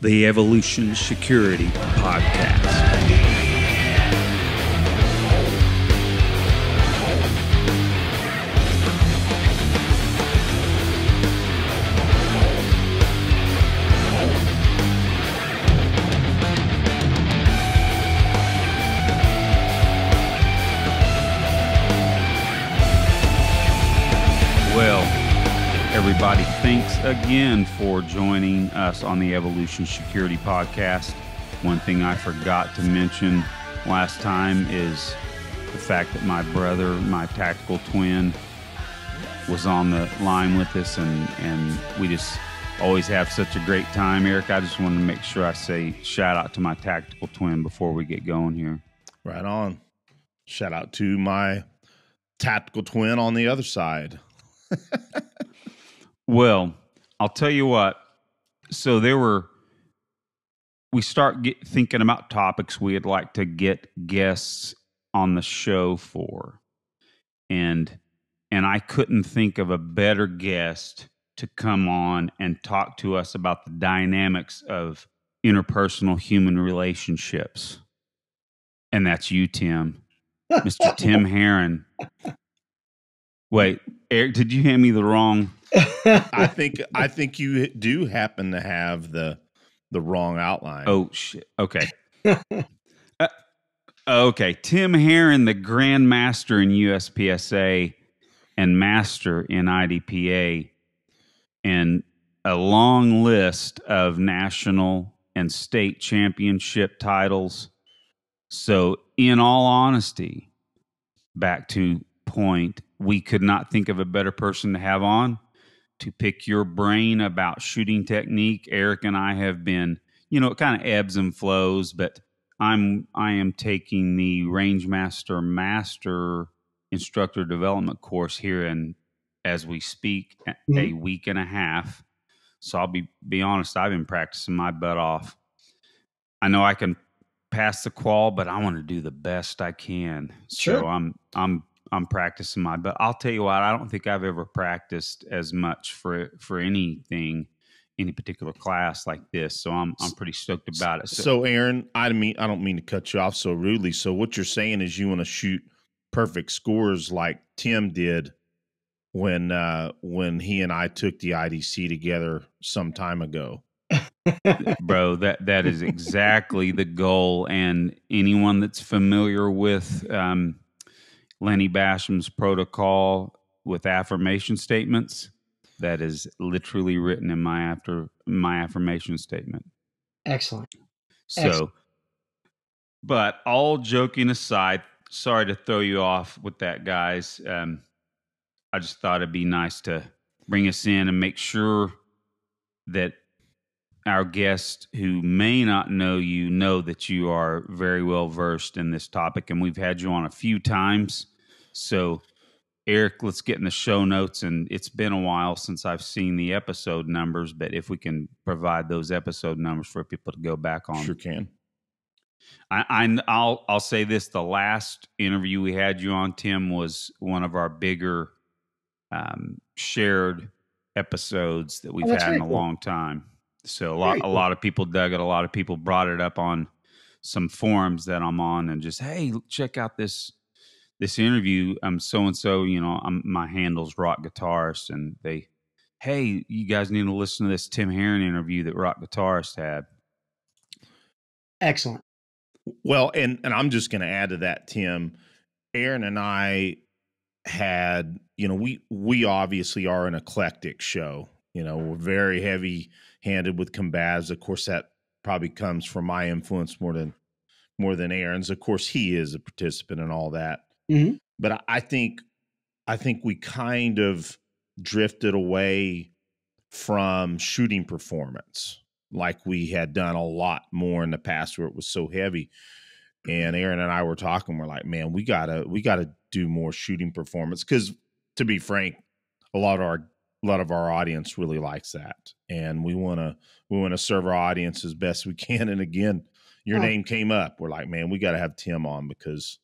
the Evolution Security Podcast. Everybody, thanks again for joining us on the Evolution Security Podcast. One thing I forgot to mention last time is the fact that my brother, my tactical twin, was on the line with us, and we just always have such a great time. Eric, I just wanted to make sure I say shout out to my tactical twin before we get going here. Right on. Shout out to my tactical twin on the other side. Well, I'll tell you what. So we start thinking about topics we'd like to get guests on the show for. And I couldn't think of a better guest to come on and talk to us about the dynamics of interpersonal human relationships. And that's you, Tim. Mr. Tim Herron. Wait, Eric, did you hand me the wrong? I think you do happen to have the wrong outline. Oh shit. Okay. Okay. Tim Herron, the Grand Master in USPSA and Master in IDPA, and a long list of national and state championship titles. So, in all honesty, back to point, we could not think of a better person to have on to pick your brain about shooting technique. Eric and I have been, it kind of ebbs and flows, but I am taking the Range Master Instructor Development course here, and as we speak, a week and a half. So I'll be honest, I've been practicing my butt off. I know I can pass the qual, but I want to do the best I can. Sure. So I'm practicing but I'll tell you what, I don't think I've ever practiced as much for anything, any particular class like this. So I'm pretty stoked about it. So Aaron, I don't mean to cut you off so rudely. So what you're saying is you want to shoot perfect scores like Tim did when he and I took the IDC together some time ago. Bro, that is exactly the goal. And anyone that's familiar with Lenny Basham's protocol with affirmation statements, that is literally written in my affirmation statement. Excellent. So, but all joking aside, sorry to throw you off with that, guys. I just thought it'd be nice to bring us in and make sure that our guests who may not know you know that you are very well versed in this topic, and we've had you on a few times. So, Eric, let's get in the show notes, and it's been a while since I've seen the episode numbers, but if we can provide those episode numbers for people to go back on. Sure can. I'll say this: the last interview we had you on, Tim, was one of our bigger shared episodes that we've had in a long time. So a lot of people dug it. A lot of people brought it up on some forums that I'm on, and just, hey, check out this interview. I'm so and so. My handle's Rock Guitarist, and hey, you guys need to listen to this Tim Herron interview that Rock Guitarist had. Excellent. Well, and I'm just going to add to that, Tim. Aaron and I had, we obviously are an eclectic show. We're very heavy-handed with combatives. Of course, that probably comes from my influence more than Aaron's. Of course, he is a participant and all that. Mm-hmm. But I think we kind of drifted away from shooting performance, like we had done a lot more in the past where it was so heavy. And Aaron and I were talking. We're like, man, we gotta do more shooting performance, because, to be frank, a lot of our audience really likes that, and we want to serve our audience as best we can. And again, your name came up. We're like, man, we got to have Tim on because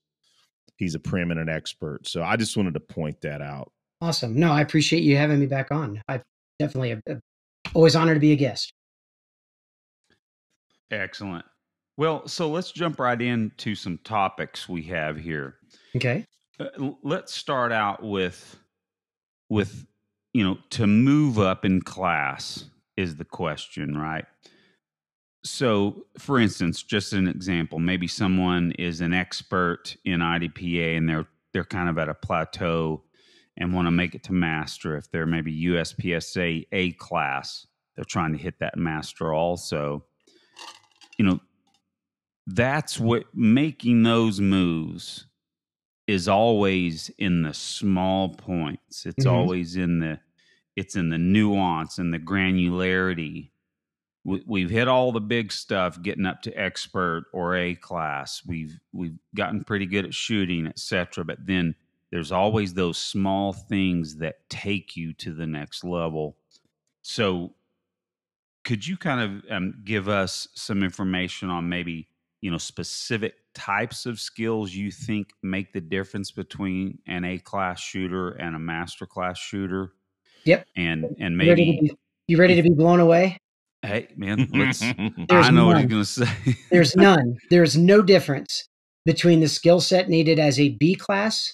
he's a preeminent expert. So I just wanted to point that out. Awesome. No, I appreciate you having me back on. I definitely always honored to be a guest. Excellent. Well, so let's jump right into some topics we have here. Okay. Let's start out with to move up in class is the question, right? So, for instance, just an example, maybe someone is an expert in IDPA and they're kind of at a plateau and want to make it to master. If they're maybe USPSA A class, they're trying to hit that master also. That's what making those moves is always in the small points. It's always in the nuance and the granularity. We've hit all the big stuff getting up to expert or A class. We've gotten pretty good at shooting, etc. But then there's always those small things that take you to the next level. So could you kind of give us some information on maybe specific types of skills you think make the difference between an A class shooter and a master class shooter? Yep. And maybe you ready to be blown away? Hey man, let's. There's I know what none. you're going to say. There's none. There's no difference between the skill set needed as a B class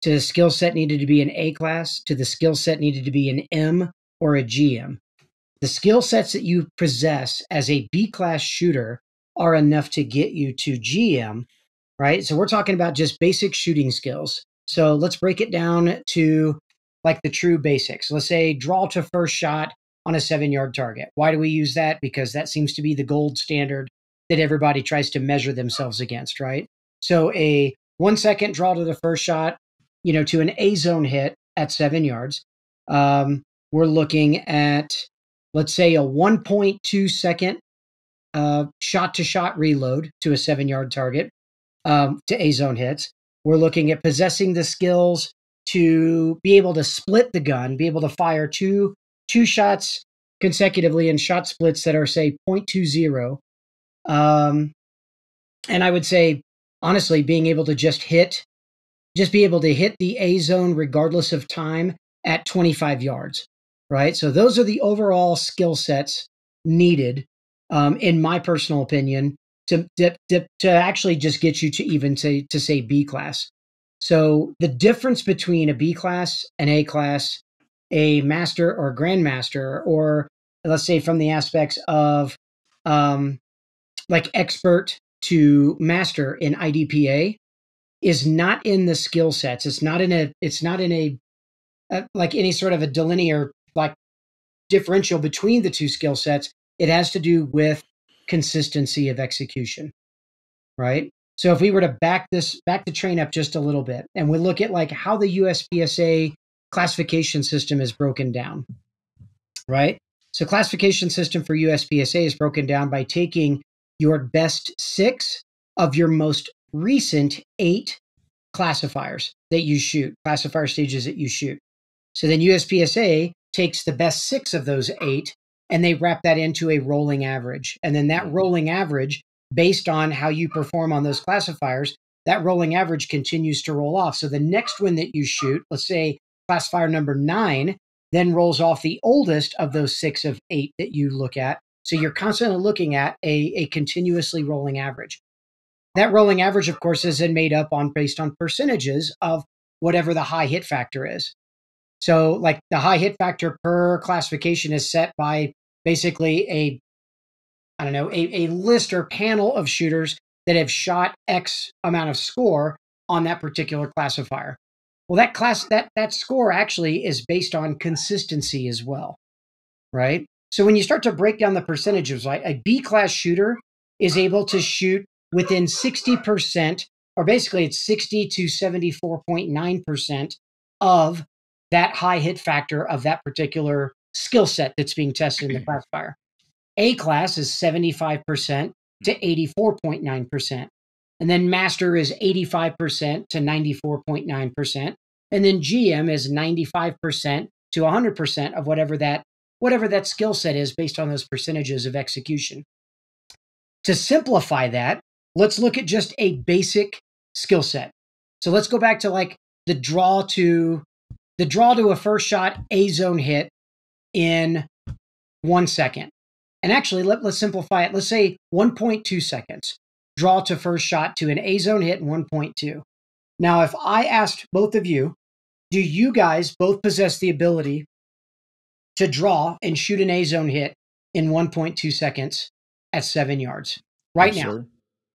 to the skill set needed to be an A class to the skill set needed to be an M or a GM. The skill sets that you possess as a B class shooter are enough to get you to GM, right? So we're talking about just basic shooting skills. So let's break it down to like the true basics. Let's say draw to first shot on a 7-yard target. Why do we use that? Because that seems to be the gold standard that everybody tries to measure themselves against, right? So a 1 second draw to the first shot, to an A zone hit at 7 yards. We're looking at, let's say, a 1.2 second shot to shot reload to a 7-yard target to A zone hits. We're looking at possessing the skills to be able to split the gun, be able to fire two shots consecutively in shot splits that are, say, 0.20. And I would say, honestly, being able to just be able to hit the A zone regardless of time at 25 yards, right? So those are the overall skill sets needed, in my personal opinion, to actually just get you to even to say B class. So the difference between a B class, an A class, a master or grand master, or let's say from the aspects of like expert to master in IDPA, is not in the skill sets. It's not in a like any sort of a delinear like differential between the two skill sets. It has to do with consistency of execution, right? So if we were to back the train up just a little bit and we look at like how the USPSA classification system is broken down, right? So classification system for USPSA is broken down by taking your best 6 of your most recent 8 classifiers that you shoot, classifier stages that you shoot. So then USPSA takes the best 6 of those 8 and they wrap that into a rolling average. And then that rolling average, based on how you perform on those classifiers, that rolling average continues to roll off. So the next one that you shoot, let's say classifier number 9, then rolls off the oldest of those 6 of 8 that you look at. So you're constantly looking at a continuously rolling average. That rolling average, of course, is then made up based on percentages of whatever the high hit factor is. So like the high hit factor per classification is set by basically a list or panel of shooters that have shot X amount of score on that particular classifier. Well, that score actually is based on consistency as well, right? So when you start to break down the percentages, right, a B class shooter is able to shoot within 60%, or basically it's 60 to 74.9% of that high hit factor of that particular skill set that's being tested in the classifier. A class is 75% to 84.9%. And then master is 85% to 94.9%. And then GM is 95% to 100% of whatever that skill set is based on those percentages of execution. To simplify that, let's look at just a basic skill set. So let's go back to like the draw to a first shot A zone hit in 1 second. And actually, let's simplify it. Let's say 1.2 seconds. Draw to first shot to an A zone hit in 1.2. Now, if I asked both of you, do you guys both possess the ability to draw and shoot an A zone hit in 1.2 seconds at 7 yards? Right Yes, now. sir.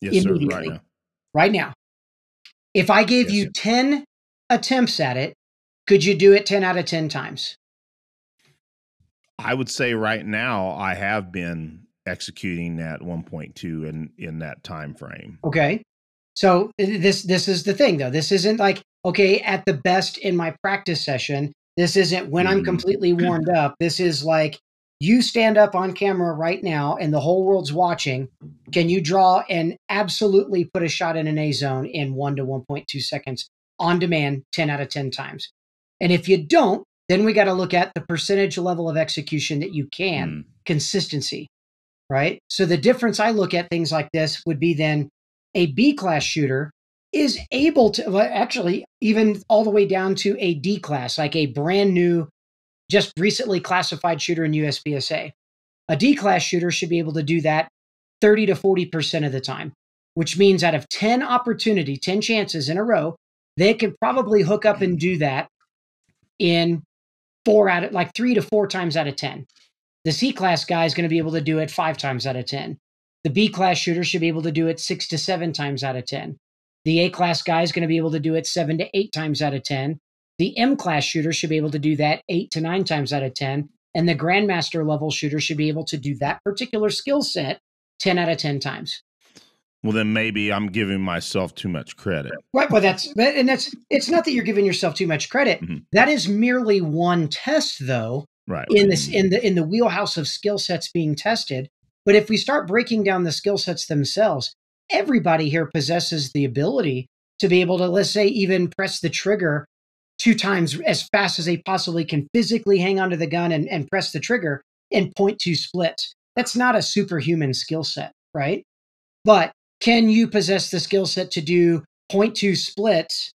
Yes, sir. Immediately. Right now. Right now. If I gave Yes, you sir. 10 attempts at it, could you do it 10 out of 10 times? I would say right now I have been executing at 1.2 in that time frame. Okay. So this is the thing though. This isn't like, okay, at the best in my practice session. This isn't when I'm completely warmed up. This is like you stand up on camera right now and the whole world's watching. Can you draw and absolutely put a shot in an A zone in 1 to 1.2 seconds on demand 10 out of 10 times? And if you don't, then we got to look at the percentage level of execution that you can, consistency, right? So the difference I look at things like this would be then a B class shooter is able to, well, actually, even all the way down to a D class, like a brand new, just recently classified shooter in USPSA. A D class shooter should be able to do that 30 to 40% of the time, which means out of 10 opportunity, 10 chances in a row, they could probably hook up and do that in 3 to 4 times out of 10. The C class guy is going to be able to do it 5 times out of 10. The B class shooter should be able to do it 6 to 7 times out of 10. The A class guy is going to be able to do it 7 to 8 times out of 10. The M class shooter should be able to do that 8 to 9 times out of 10. And the Grandmaster level shooter should be able to do that particular skill set 10 out of 10 times. Well, then maybe I'm giving myself too much credit. Right. Well, it's not that you're giving yourself too much credit. That is merely one test, though, right? In the wheelhouse of skill sets being tested. But if we start breaking down the skill sets themselves, everybody here possesses the ability to be able to, let's say, even press the trigger 2 times as fast as they possibly can, physically hang onto the gun and press the trigger in 0.2 splits. That's not a superhuman skill set, right? But can you possess the skill set to do 0.2 splits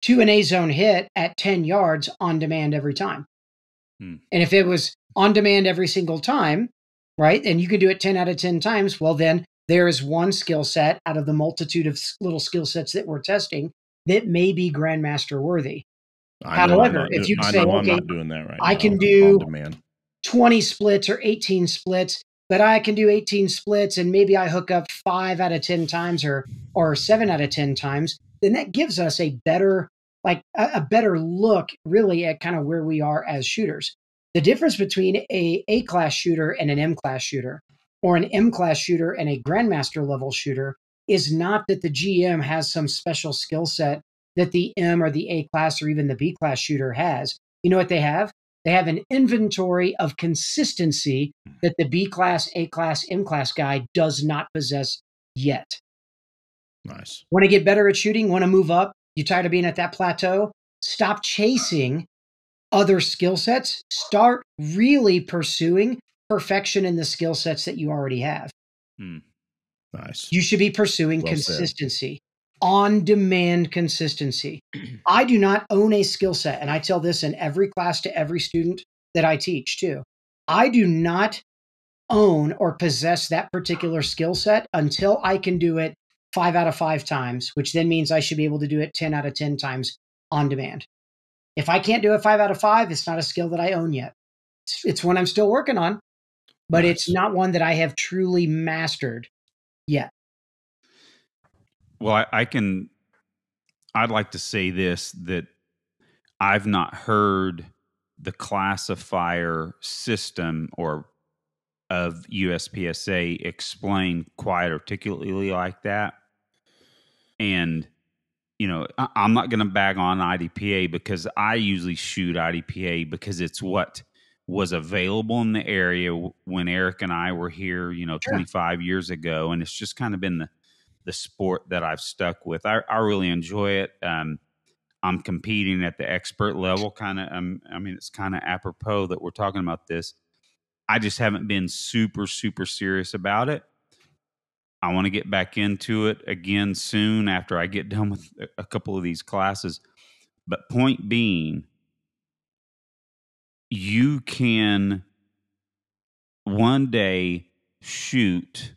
to an A zone hit at 10 yards on demand every time? And if it was on demand every single time, right, and you can do it 10 out of 10 times, well, then there is one skill set out of the multitude of little skill sets that we're testing that may be Grandmaster worthy. However, if you say, okay, I'm not doing that right I now, can do on demand. 20 splits or 18 splits, but I can do 18 splits and maybe I hook up 5 out of 10 times or 7 out of 10 times, then that gives us a better, like a better look really at kind of where we are as shooters. The difference between a class shooter and an M class shooter, or an M class shooter and a Grandmaster level shooter, is not that the GM has some special skill set that the M or the A class or even the B class shooter has. You know what they have? They have an inventory of consistency that the B class, A class, M class guy does not possess yet. Nice. Want to get better at shooting? Want to move up? You tired of being at that plateau? Stop chasing other skill sets. Start really pursuing perfection in the skill sets that you already have. Nice. You should be pursuing consistency, on-demand consistency. I do not own a skill set, and I tell this in every class to every student that I teach too. I do not own or possess that particular skill set until I can do it 5 out of 5 times, which then means I should be able to do it 10 out of 10 times on demand. If I can't do it 5 out of 5, it's not a skill that I own yet. It's one I'm still working on, but it's not one that I have truly mastered yet. Well, I'd like to say this, that I've not heard the classifier system or of USPSA explained quite articulately like that. And, you know, I'm not going to bag on IDPA because I usually shoot IDPA because it's what was available in the area when Eric and I were here, 25 years ago. And it's just kind of been the sport that I've stuck with. I really enjoy it. I'm competing at the expert level, kind of. It's kind of apropos that we're talking about this. I just haven't been super, super serious about it. I want to get back into it again soon after I get done with a couple of these classes. But point being, you can one day shoot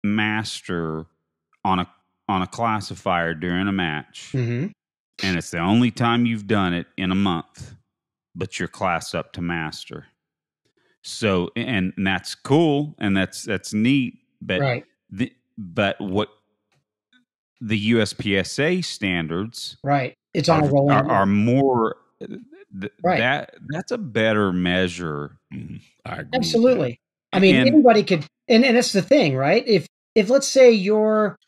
master on a classifier during a match, Mm-hmm. and it's the only time you've done it in a month, but you're class up to master. So, and that's cool, and that's neat. But Right. but what the USPSA standards Right. It's on a rolling deal. are more Right. that's a better measure. I agree with Absolutely. I mean, And anybody could, and that's the thing, right? If let's say you're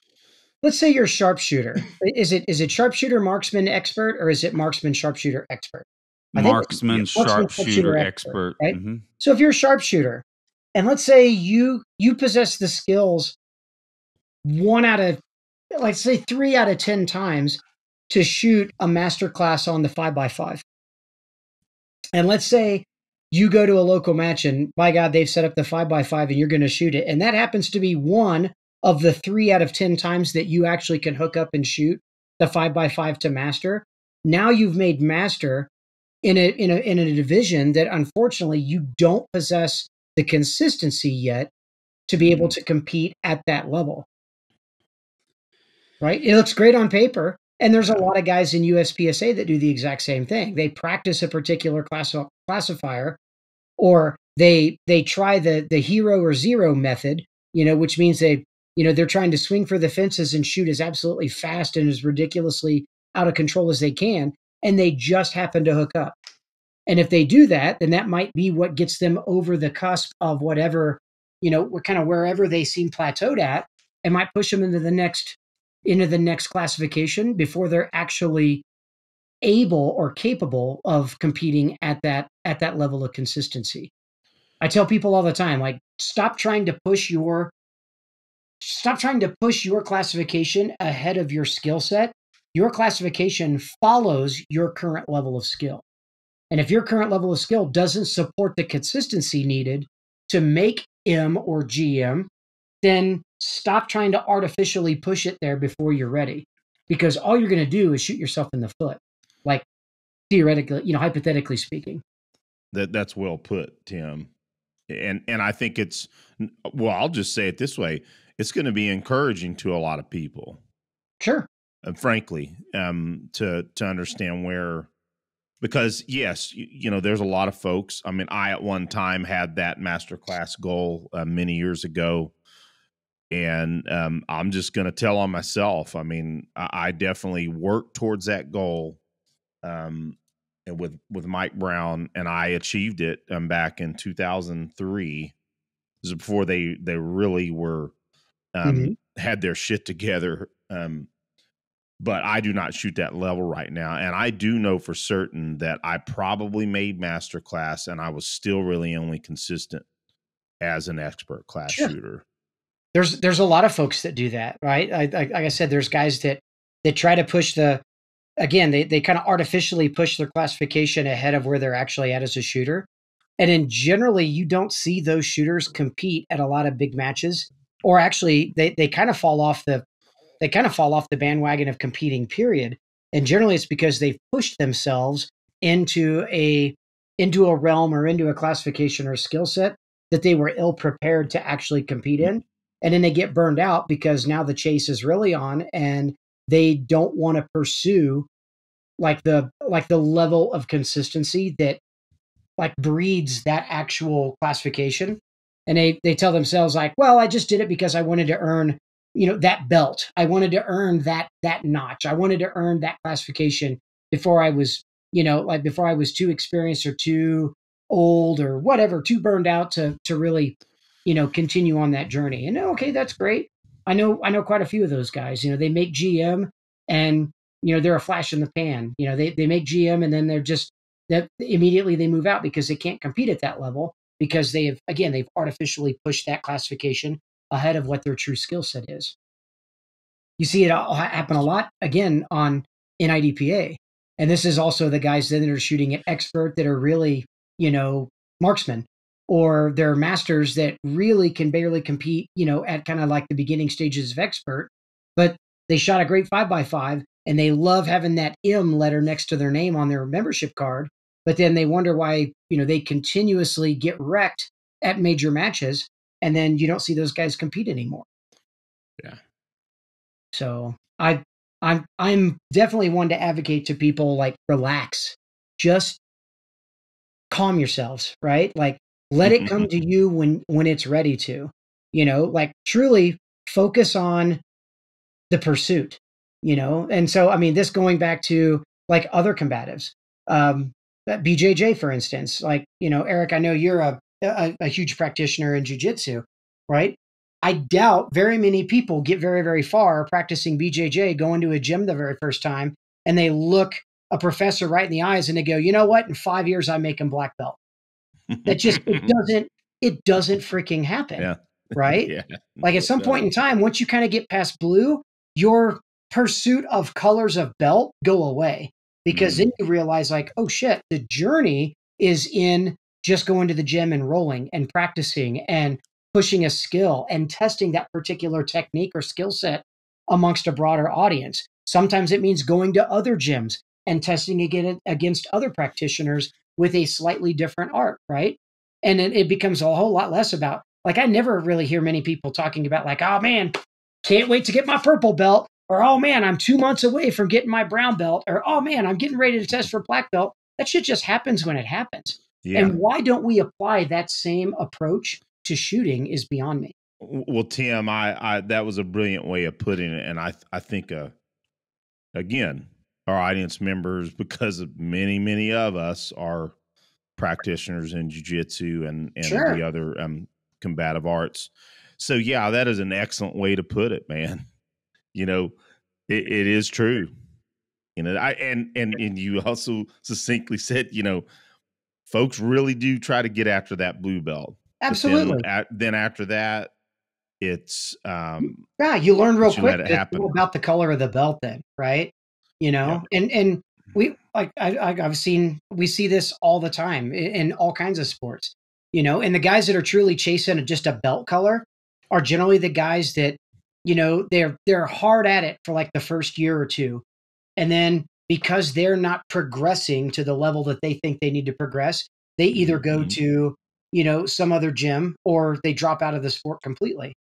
sharpshooter, is it sharpshooter marksman expert, or is it marksman sharpshooter expert? I think it's marksman, marksman sharpshooter expert, expert. right? Mm-hmm. So if you're a sharpshooter, and let's say you possess the skills one out of, like, say 3 out of 10 times to shoot a master class on the 5x5. And let's say you go to a local match and, by God, they've set up the 5x5 and you're going to shoot it. And that happens to be one of the 3 out of 10 times that you actually can hook up and shoot the 5x5 to master. Now you've made master in a division that, unfortunately, you don't possess the consistency yet to be able to compete at that level. Right? It looks great on paper. And there's a lot of guys in USPSA that do the exact same thing. They practice a particular classifier, or they try the hero or zero method, which means they're trying to swing for the fences and shoot as absolutely fast and as ridiculously out of control as they can, and they just happen to hook up. And if they do that, then that might be what gets them over the cusp of whatever, kind of wherever they seem plateaued at, and might push them into the next classification before they're actually able or capable of competing at that level of consistency. I tell people all the time, like, stop trying to push your classification ahead of your skill set. Your classification follows your current level of skill. And if your current level of skill doesn't support the consistency needed to make M or GM, then stop trying to artificially push it there before you're ready. Because all you're going to do is shoot yourself in the foot. Like, theoretically, hypothetically speaking. That's well put, Tim. And I think I'll just say it this way. It's going to be encouraging to a lot of people. Sure. Frankly, to understand where, because yes, there's a lot of folks. I mean, I at one time had that master class goal many years ago. And I'm just going to tell on myself. I mean, I definitely worked towards that goal, and with Mike Brown, and I achieved it back in 2003. This is before they really were had their shit together. But I do not shoot that level right now, and I do know for certain that I probably made master class, and I was still really only consistent as an expert class shooter. There's a lot of folks that do that, right? Like I said, there's guys that try to push they kind of artificially push their classification ahead of where they're actually at as a shooter. And then generally you don't see those shooters compete at a lot of big matches, or actually they kind of fall off the bandwagon of competing, period. And generally it's because they've pushed themselves into a realm or into a classification or a skill set that they were ill prepared to actually compete in. And then they get burned out because now the chase is really on, and they don't want to pursue like the level of consistency that like breeds that actual classification. And they tell themselves, like, well, I just did it because I wanted to earn, that belt. I wanted to earn that notch. I wanted to earn that classification before I was, before I was too experienced or too old or whatever, too burned out to really, continue on that journey. And okay, that's great. I know quite a few of those guys. They make GM, and they're a flash in the pan. They make GM, and then they're just that immediately they move out because they can't compete at that level, because they've artificially pushed that classification ahead of what their true skill set is. You see it happen a lot again in IDPA. And this is also the guys that are shooting at expert that are really, marksmen, or they're masters that really can barely compete, at kind of like the beginning stages of expert, but they shot a great 5x5 and they love having that M letter next to their name on their membership card. But then they wonder why, they continuously get wrecked at major matches, and then you don't see those guys compete anymore. Yeah. So I'm definitely one to advocate to people, like, relax, just calm yourselves, right? Like, let it come to you when it's ready to, like, truly focus on the pursuit, And so, I mean, this going back to, like, other combatives, that BJJ, for instance, like, Eric, I know you're a huge practitioner in jujitsu, right? I doubt very many people get very, very far practicing BJJ, going to a gym the very first time, and they look a professor right in the eyes and they go, you know what? In 5 years, I make him black belt. That just, it doesn't freaking happen. Yeah. Right? Yeah. Like, at some point in time, once you kind of get past blue, your pursuit of colors of belt go away, because then you realize, like, oh shit, the journey is in just going to the gym and rolling and practicing and pushing a skill and testing that particular technique or skill set amongst a broader audience. Sometimes it means going to other gyms and testing again against other practitioners with a slightly different art, right? And then it becomes a whole lot less about, like, I never really hear many people talking about, like, oh man, can't wait to get my purple belt, or oh man, I'm 2 months away from getting my brown belt, or oh man, I'm getting ready to test for black belt. That shit just happens when it happens. Yeah. And why don't we apply that same approach to shooting is beyond me. Well, Tim, I that was a brilliant way of putting it, and I think again, our audience members, because of many of us are practitioners in jiu-jitsu and Sure. the other combative arts. So yeah, that is an excellent way to put it, man. It is true. And you also succinctly said, folks really do try to get after that blue belt. Absolutely. But then after that, it's yeah, you learn real quick let it that it's happen. all about the color of the belt then, right? Yep. And we, like, we see this all the time in all kinds of sports, and the guys that are truly chasing just a belt color are generally the guys that, they're hard at it for like the first year or two. And then, because they're not progressing to the level that they think they need to progress, they either go to, some other gym, or they drop out of the sport completely.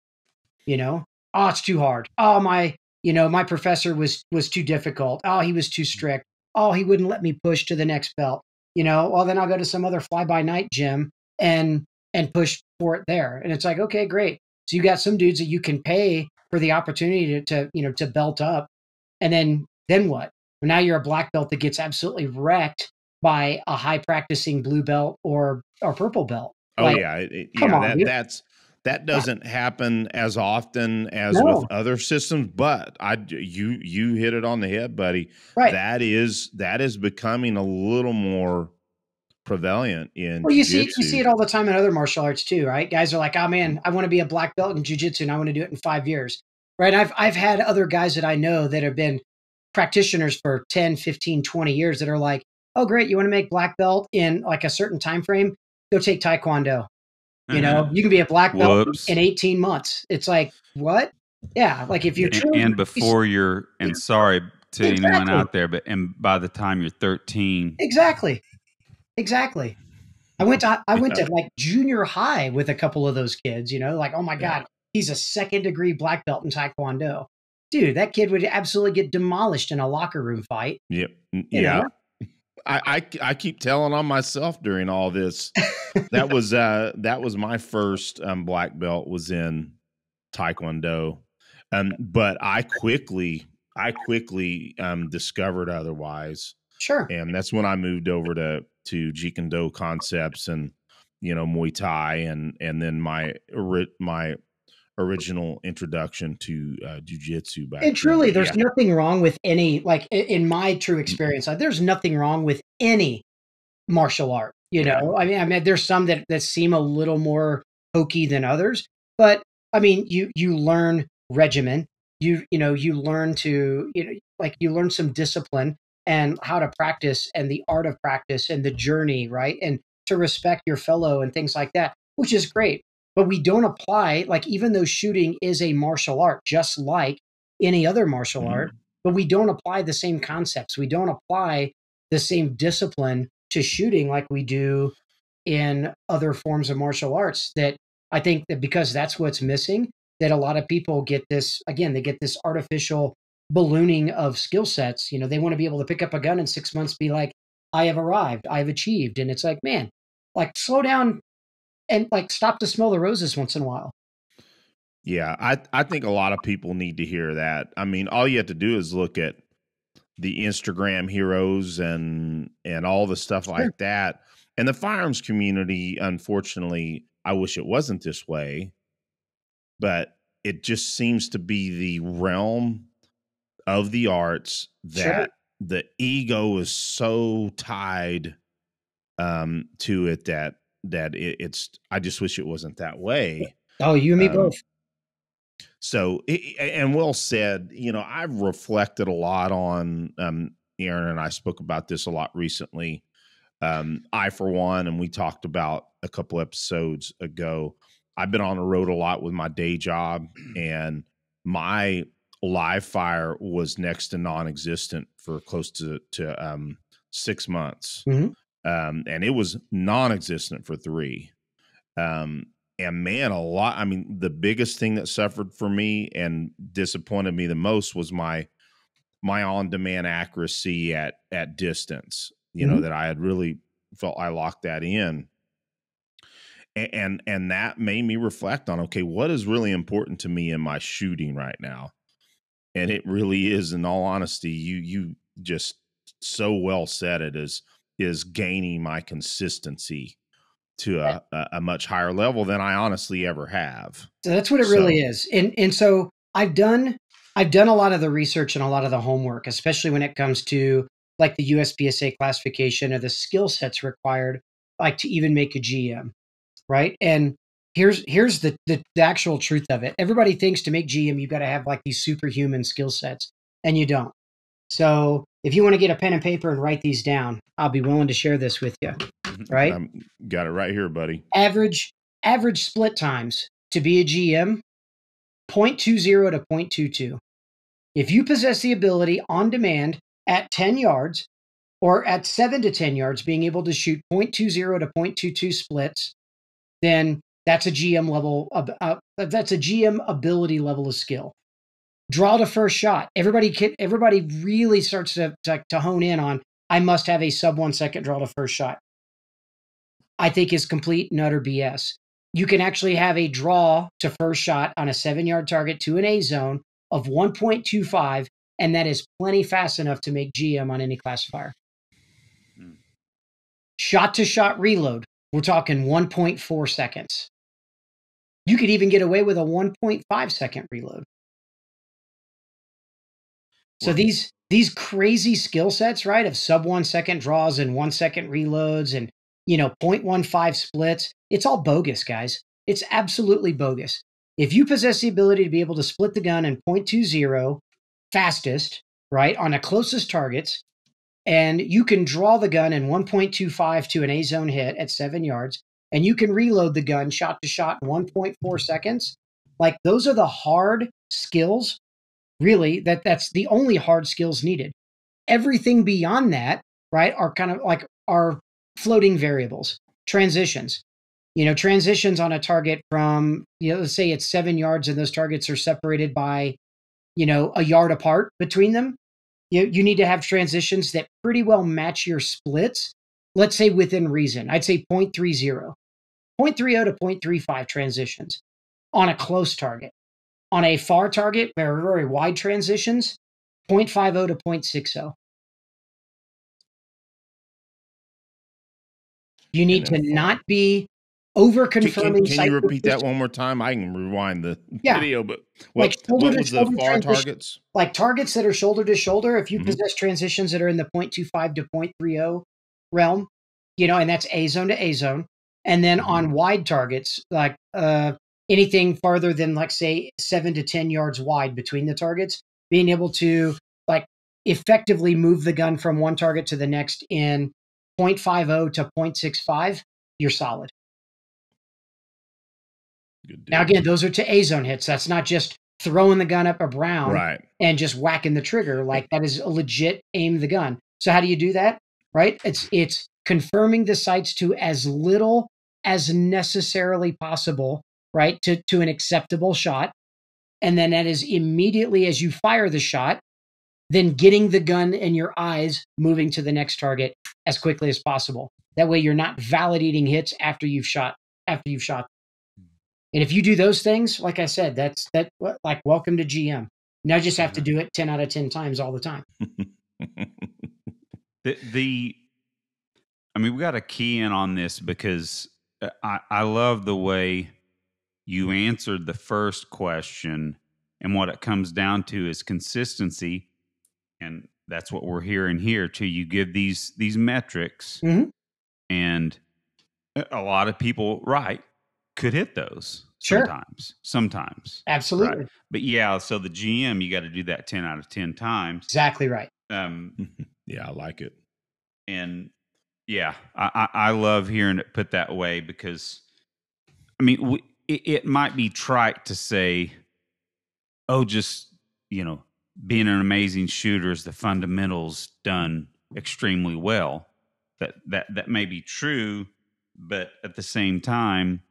Oh, it's too hard. Oh, my professor was too difficult. Oh, he was too strict. Oh, he wouldn't let me push to the next belt. Well, then I'll go to some other fly by night gym and push for it there. And it's like, okay, great. So you got some dudes that you can pay for the opportunity to belt up. And then what? Well, now you're a black belt that gets absolutely wrecked by a high practicing blue belt or purple belt. Oh, like, yeah. Come on, dude. That doesn't happen as often as No. with other systems, but you hit it on the head, buddy. Right. That is becoming a little more prevalent in Well, you jiu-jitsu. see it all the time in other martial arts too, right? Guys are like, oh man, I want to be a black belt in jiu-jitsu and I want to do it in 5 years. Right? I've had other guys that I know that have been practitioners for 10, 15, 20 years that are like, oh great, you want to make black belt in like a certain time frame? Go take taekwondo. You can be a black belt in 18 months. It's like, what? Yeah, like if you're truly, and before you're, and sorry to anyone out there, but and by the time you're 13. Exactly. I went to like junior high with a couple of those kids, like, oh my God, he's a 2nd degree black belt in taekwondo. Dude, that kid would absolutely get demolished in a locker room fight. Yep. Yeah. I keep telling on myself during all this. That was my first black belt was in taekwondo. But I quickly discovered otherwise. Sure. And that's when I moved over to Jeet Kune Do concepts and Muay Thai and then my original introduction to jiu-jitsu back. And truly, there's nothing wrong with any, like, in my true experience, like, there's nothing wrong with any martial art. I mean, there's some that seem a little more hokey than others, but I mean, you learn regimen, you learn to, you learn some discipline and how to practice and the art of practice and the journey, right? And to respect your fellow and things like that, which is great. But we don't apply, like, even though shooting is a martial art, just like any other martial art, but we don't apply the same concepts. We don't apply the same discipline to shooting like we do in other forms of martial arts. That I think that because that's what's missing, that a lot of people get this, again, they get this artificial ballooning of skill sets. You know, they want to be able to pick up a gun in 6 months, be like, I have arrived, I have achieved. And it's like, man, like slow down and like stop to smell the roses once in a while. Yeah, I think a lot of people need to hear that. I mean, all you have to do is look at the Instagram heroes and all the stuff like that. And the firearms community, unfortunately, I wish it wasn't this way, but it just seems to be the realm of the arts that the ego is so tied to it that it's. I just wish it wasn't that way. Oh, you and me both. So, and Will said, you know, I've reflected a lot on, Aaron and I spoke about this a lot recently. I, for one, and we talked about a couple episodes ago, I've been on the road a lot with my day job, and my live fire was next to non-existent for close to 6 months. And it was non-existent for 3. And man, I mean, the biggest thing that suffered for me and disappointed me the most was my on-demand accuracy at distance, you know, that I had really felt I locked that in. And that made me reflect on, okay, what is really important to me in my shooting right now? And it really is, in all honesty, you just so well said it, is gaining my consistency to a much higher level than I honestly ever have. So that's what it really is. And so I've done a lot of the research and a lot of the homework, especially when it comes to like the USPSA classification or the skill sets required, like to even make a GM, right? And here's the actual truth of it. Everybody thinks to make GM, you've got to have like these superhuman skill sets, and you don't. So if you want to get a pen and paper and write these down, I'll be willing to share this with you. Right? Got it right here, buddy. Average split times to be a GM, 0.20 to 0.22. If you possess the ability on demand at 10 yards or at 7 to 10 yards, being able to shoot 0.20 to 0.22 splits, then that's a GM level. That's a GM ability level of skill. Draw to first shot. Everybody really starts to hone in on, I must have a sub 1 second draw to first shot. I think is complete and utter BS. You can actually have a draw to first shot on a 7-yard target to an A zone of 1.25, and that is plenty fast enough to make GM on any classifier. Shot to shot reload, we're talking 1.4 seconds. You could even get away with a 1.5 second reload. So these crazy skill sets, right, of sub 1 second draws and 1 second reloads and 0.15 splits, it's all bogus, guys. It's absolutely bogus. If you possess the ability to be able to split the gun in 0.20 fastest, right, on the closest targets, and you can draw the gun in 1.25 to an A zone hit at 7 yards, and you can reload the gun shot to shot in 1.4 seconds, like those are the hard skills, really, that's the only hard skills needed. Everything beyond that, right, are kind of like our floating variables. Transitions, transitions on a target from, let's say it's 7 yards and those targets are separated by, a yard apart between them. You need to have transitions that pretty well match your splits. Let's say within reason, I'd say 0.30, 0.30 to 0.35 transitions on a close target. On a far target, very, very wide transitions, 0.50 to 0.60. You need to not be over confirming. Can you repeat that one more time? I can rewind the video, but what was the far targets? Like targets that are shoulder to shoulder. If you possess transitions that are in the 0.25 to 0.30 realm, and that's A zone to A zone. And then on wide targets, like anything farther than, like, say, 7 to 10 yards wide between the targets, being able to like effectively move the gun from one target to the next in 0.50 to 0.65, you're solid. Now, again, those are to A zone hits. That's not just throwing the gun up a brown and just whacking the trigger. Like, that is a legit aim the gun. So how do you do that? Right? It's confirming the sights to as little as necessarily possible, right, to an acceptable shot. And then that is immediately as you fire the shot, then getting the gun in your eyes, moving to the next target as quickly as possible. That way you're not validating hits after you've shot. And if you do those things, like I said, that's like welcome to GM. Now you just have to do it 10 out of 10 times all the time. I mean, we got to key in on this because I love the way you answered the first question, and what it comes down to is consistency, and that's what we're hearing here too. You give these metrics, and a lot of people, right, could hit those sometimes. Absolutely. Right? But yeah, so the GM, you got to do that 10 out of 10 times. Exactly right. Yeah, I like it. And yeah, I love hearing it put that way because, I mean, it might be trite to say, oh, just, being an amazing shooter is the fundamentals done extremely well. That may be true, but at the same time,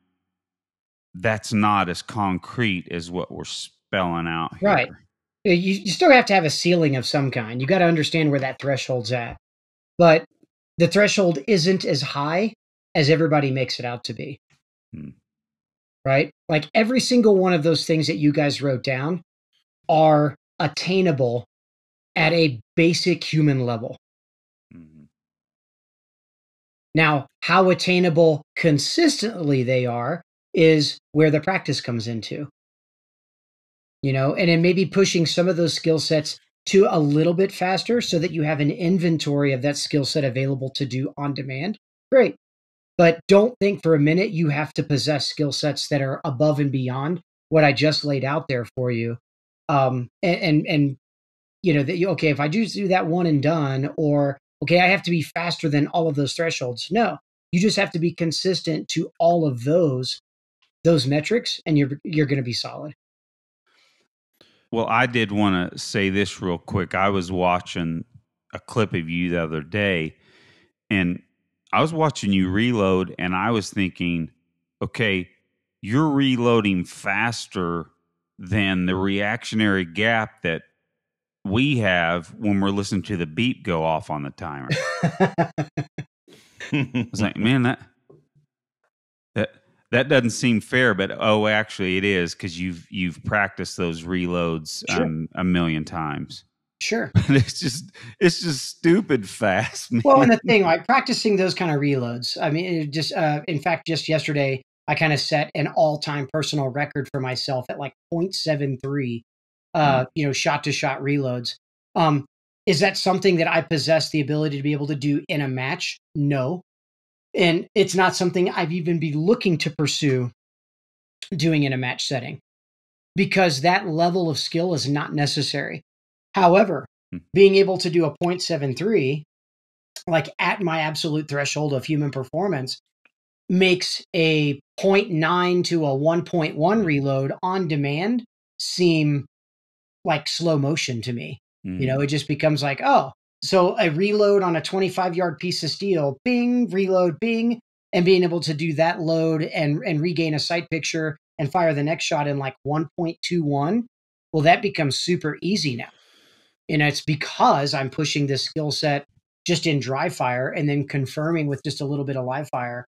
that's not as concrete as what we're spelling out here. Right. You still have to have a ceiling of some kind. You got to understand where that threshold's at. But the threshold isn't as high as everybody makes it out to be. Right? Like every single one of those things that you guys wrote down are attainable at a basic human level. Now, how attainable consistently they are is where the practice comes into. And then maybe pushing some of those skill sets to a little bit faster so that you have an inventory of that skill set available to do on demand. Great. But don't think for a minute you have to possess skill sets that are above and beyond what I just laid out there for you. Okay, if I just do that one and done, or okay, I have to be faster than all of those thresholds. No, you just have to be consistent to all of those metrics, and you're going to be solid. Well, I did want to say this real quick. I was watching a clip of you the other day, and I was watching you reload, and I was thinking, okay, you're reloading faster than the reactionary gap that we have when we're listening to the beep go off on the timer. I was like, man, that doesn't seem fair, but actually it is, because you've practiced those reloads a million times. Sure. it's just stupid fast, man. Well, and the thing, like practicing those kind of reloads, I mean, in fact, just yesterday, I kind of set an all-time personal record for myself at like 0.73, shot to shot reloads. Is that something that I possess the ability to be able to do in a match? No. And it's not something I've even been looking to pursue doing in a match setting, because that level of skill is not necessary. However, being able to do a 0.73, like at my absolute threshold of human performance, makes a 0.9 to a 1.1 reload on demand seem like slow motion to me. It just becomes like, oh, so a reload on a 25-yard piece of steel, bing, reload, bing, and being able to do that load and regain a sight picture and fire the next shot in like 1.21, well, that becomes super easy now. It's because I'm pushing this skill set just in dry fire and then confirming with just a little bit of live fire,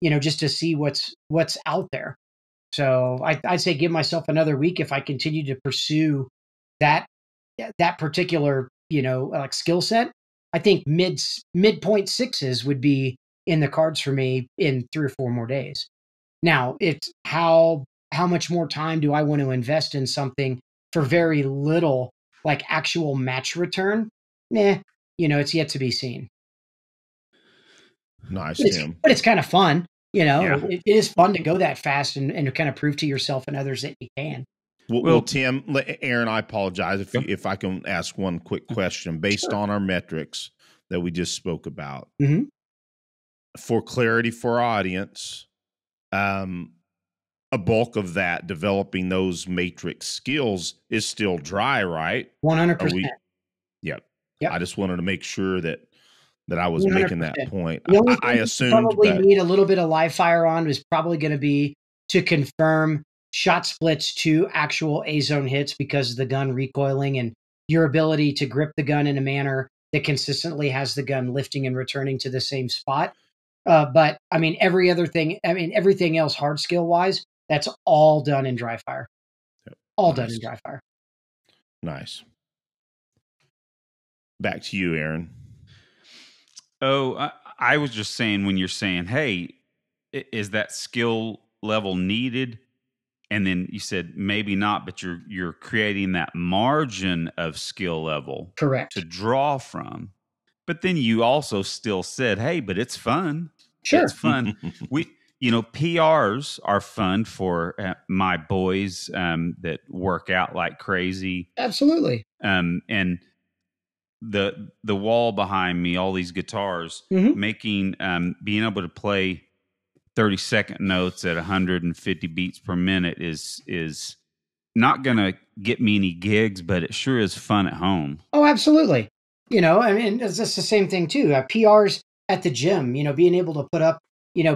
just to see what's out there. So I'd say give myself another week if I continue to pursue that particular, like skill set. I think mid 0.6s would be in the cards for me in 3 or 4 more days. Now, it's how much more time do I want to invest in something for very little, like actual match return? It's yet to be seen. Nice, Tim. But it's kind of fun. Yeah. It is fun to go that fast and kind of prove to yourself and others that you can. Well, Tim, Aaron, I apologize if I can ask one quick question based on our metrics that we just spoke about. For clarity for our audience, a bulk of that, developing those matrix skills, is still dry, right? 100%. Yep. I just wanted to make sure that that I was making that 100%. point. The only I thing you assumed, probably but need a little bit of live fire on was probably going to be to confirm shot splits to actual A zone hits because of the gun recoiling and your ability to grip the gun in a manner that consistently has the gun lifting and returning to the same spot. But I mean, everything else hard skill wise, that's all done in dry fire. All done in nice, dry fire. nice. Back to you, Aaron. Oh, I was just saying when you're saying, hey, is that skill level needed? And then you said maybe not, but you're creating that margin of skill level Correct. to draw from. But then you also still said, hey, but it's fun. Sure. It's fun. PRs are fun for my boys that work out like crazy. Absolutely. And the wall behind me, all these guitars, Mhm. making being able to play 30-second notes at 150 beats per minute is not going to get me any gigs, but it sure is fun at home. Oh, absolutely. I mean, it's just the same thing too. PRs at the gym, being able to put up,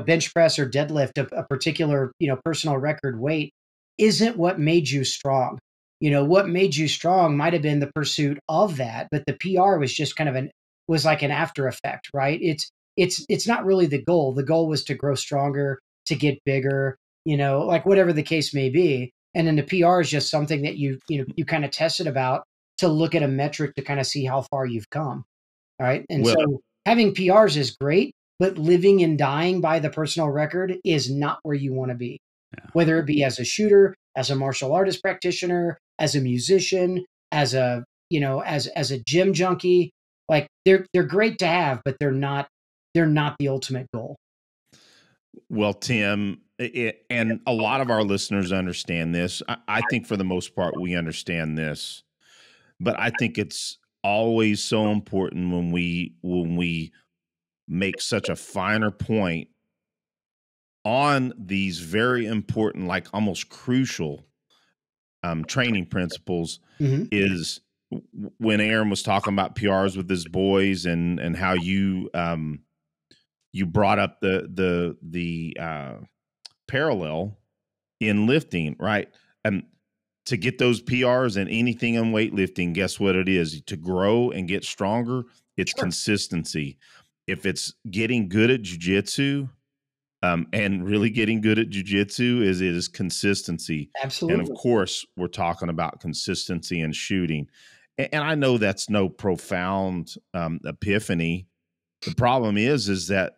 bench press or deadlift a particular, personal record weight isn't what made you strong. What made you strong might have been the pursuit of that, but the PR was just kind of was like an after effect, right? It's not really the goal. The goal was to grow stronger, to get bigger, like whatever the case may be. And then the PR is just something that you kind of tested about to look at a metric to kind of see how far you've come. All right. And Well, so having PRs is great, but living and dying by the personal record is not where you want to be. Yeah. Whether it be as a shooter, as a martial artist practitioner, as a musician, as a, as a gym junkie, like they're great to have, but they're not the ultimate goal. Well, Tim, and a lot of our listeners understand this. I think for the most part, we understand this, but I think it's always so important when we make such a finer point on these very important, like almost crucial training principles. Mhm. Is when Aaron was talking about PRs with his boys and how you brought up the parallel in lifting, right? And to get those PRs and anything in weightlifting, guess what it is? To grow and get stronger, it's Sure. consistency. If it's getting good at jujitsu, and really getting good at jujitsu is consistency. Absolutely. And of course, we're talking about consistency in shooting. And I know that's no profound epiphany. The problem is that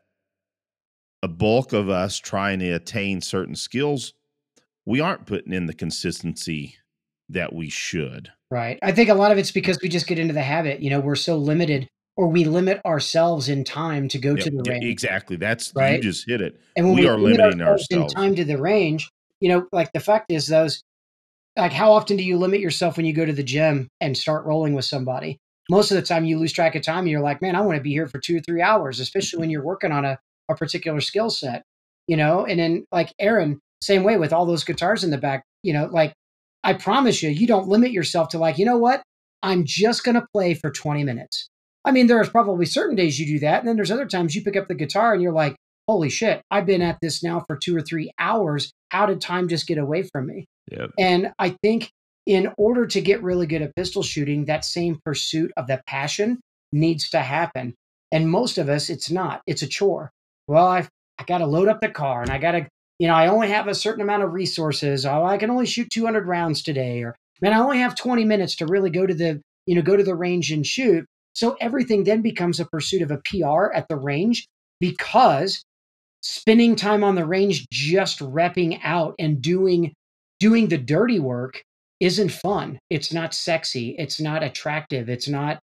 a bulk of us trying to attain certain skills, we aren't putting in the consistency that we should. Right. I think a lot of it's because we just get into the habit. We're so limited, or we limit ourselves in time to go to the range. Exactly. That's you Right. just hit it. And when We we are limit limiting ourselves in ourselves. time to the range, like the fact is like how often do you limit yourself when you go to the gym and start rolling with somebody? Most of the time you lose track of time and you're like, man, I want to be here for 2 or 3 hours, especially when you're working on a particular skill set, and then like Aaron, same way with all those guitars in the back, like I promise you don't limit yourself to like, you know what? I'm just going to play for 20 minutes. I mean, there's probably certain days you do that. And then there's other times you pick up the guitar and you're like, holy shit, I've been at this now for 2 or 3 hours. How did time just get away from me? Yep. And I think in order to get really good at pistol shooting, that same pursuit of that passion needs to happen. And most of us, it's not. It's a chore. Well, I got to load up the car and I got to, I only have a certain amount of resources. Oh, I can only shoot 200 rounds today. Or, man, I only have 20 minutes to really go to the range and shoot. So everything then becomes a pursuit of a PR at the range because spending time on the range just repping out and doing the dirty work isn't fun. It's not sexy. It's not attractive. It's not,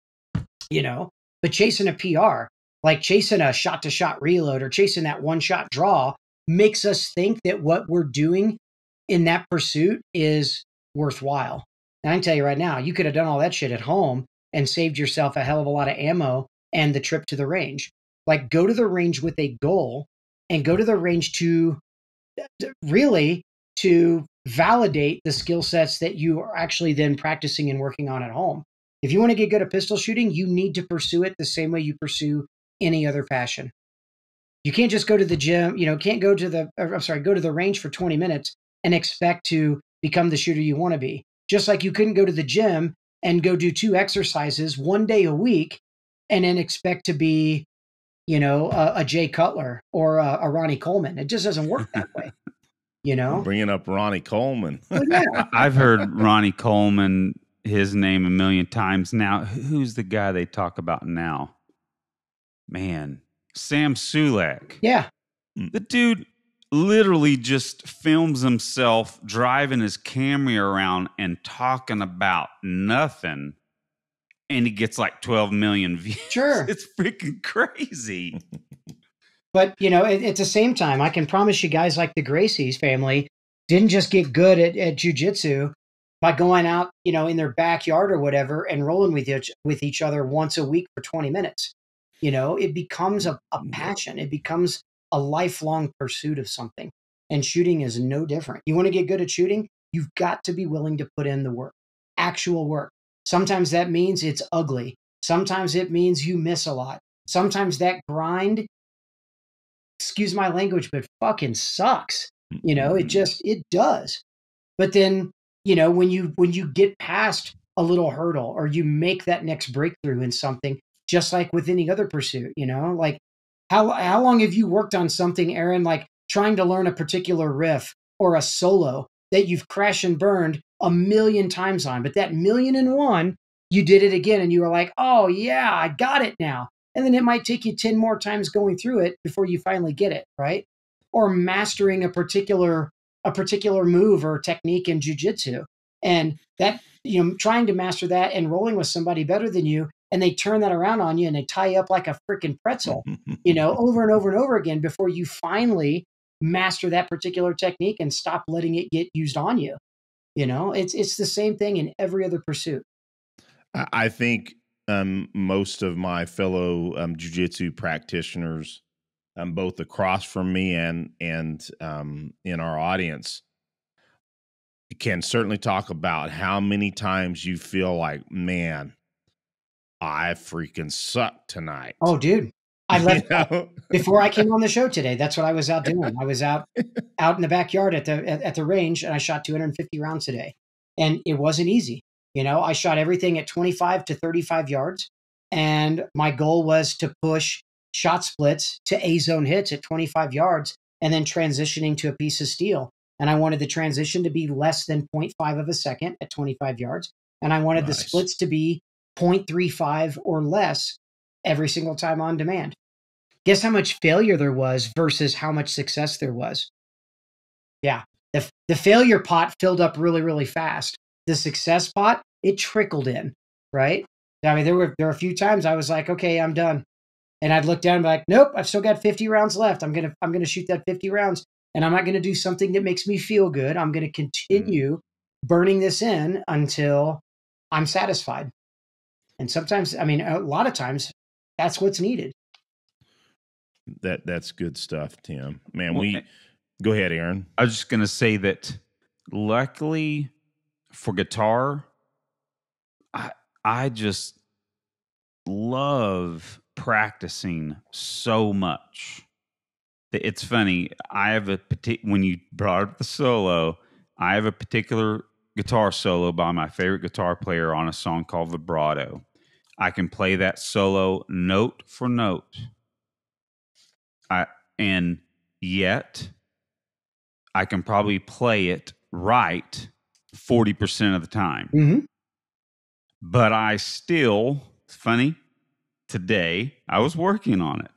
but chasing a PR, like chasing a shot to shot reload or chasing that one shot draw makes us think that what we're doing in that pursuit is worthwhile. And I can tell you right now, you could have done all that shit at home and saved yourself a hell of a lot of ammo and the trip to the range. Like go to the range with a goal and go to the range to really to validate the skill sets that you are actually then practicing and working on at home. If you want to get good at pistol shooting, you need to pursue it the same way you pursue any other passion. You can't just go to the gym, can't go to go to the range for 20 minutes and expect to become the shooter you want to be. Just like you couldn't go to the gym and go do 2 exercises 1 day a week and then expect to be, a Jay Cutler or a Ronnie Coleman. It just doesn't work that way, Bringing up Ronnie Coleman. Well, yeah. I've heard Ronnie Coleman, his name, a million times. Now, who's the guy they talk about now? Man, Sam Sulek. Yeah. The dude literally just films himself driving his Camry around and talking about nothing. And he gets like 12 million views. Sure. It's freaking crazy. But, at the same time, I can promise you guys like the Gracie's family didn't just get good at jujitsu by going out, in their backyard or whatever and rolling with each other once a week for 20 minutes. It becomes a passion. It becomes a lifelong pursuit of something. And shooting is no different. You want to get good at shooting? You've got to be willing to put in the work, actual work. Sometimes that means it's ugly. Sometimes it means you miss a lot. Sometimes that grind, excuse my language, but fucking sucks. It does. But then, when you get past a little hurdle or you make that next breakthrough in something, just like with any other pursuit, like how long have you worked on something, Aaron, like trying to learn a particular riff or a solo that you've crashed and burned a million times on, but that 1,000,001, you did it again and you were like, oh yeah, I got it now. And then it might take you 10 more times going through it before you finally get it, right? Or mastering a particular move or technique in jiu-jitsu. And that, trying to master that and rolling with somebody better than you, and they turn that around on you and they tie you up like a freaking pretzel, over and over and over again before you finally master that particular technique and stop letting it get used on you. It's the same thing in every other pursuit. I think most of my fellow jiu-jitsu practitioners, both across from me and in our audience, can certainly talk about how many times you feel like, man, I freaking suck tonight. Oh, dude. I left before I came on the show today. That's what I was out doing. I was out in the backyard at the range, and I shot 250 rounds today. And it wasn't easy. I shot everything at 25 to 35 yards. And my goal was to push shot splits to A-zone hits at 25 yards and then transitioning to a piece of steel. And I wanted the transition to be less than 0.5 of a second at 25 yards. And I wanted the splits to be 0.35 or less every single time on demand. Guess how much failure there was versus how much success there was? Yeah. The failure pot filled up really, really fast. The success pot, it trickled in, right? I mean, there were a few times I was like, okay, I'm done. And I'd look down and be like, nope, I've still got 50 rounds left. I'm going to shoot that 50 rounds, and I'm not going to do something that makes me feel good. I'm going to continue burning this in until I'm satisfied. And sometimes, a lot of times that's what's needed. That's good stuff, Tim. Man, go ahead, Aaron. I was just going to say that luckily for guitar, I just love practicing so much. It's funny. I have when you brought up the solo, I have a particular guitar solo by my favorite guitar player on a song called Vibrato. I can play that solo note for note. And yet I can probably play it right 40% of the time. Mm-hmm. But I still, it's funny, today I was working on it.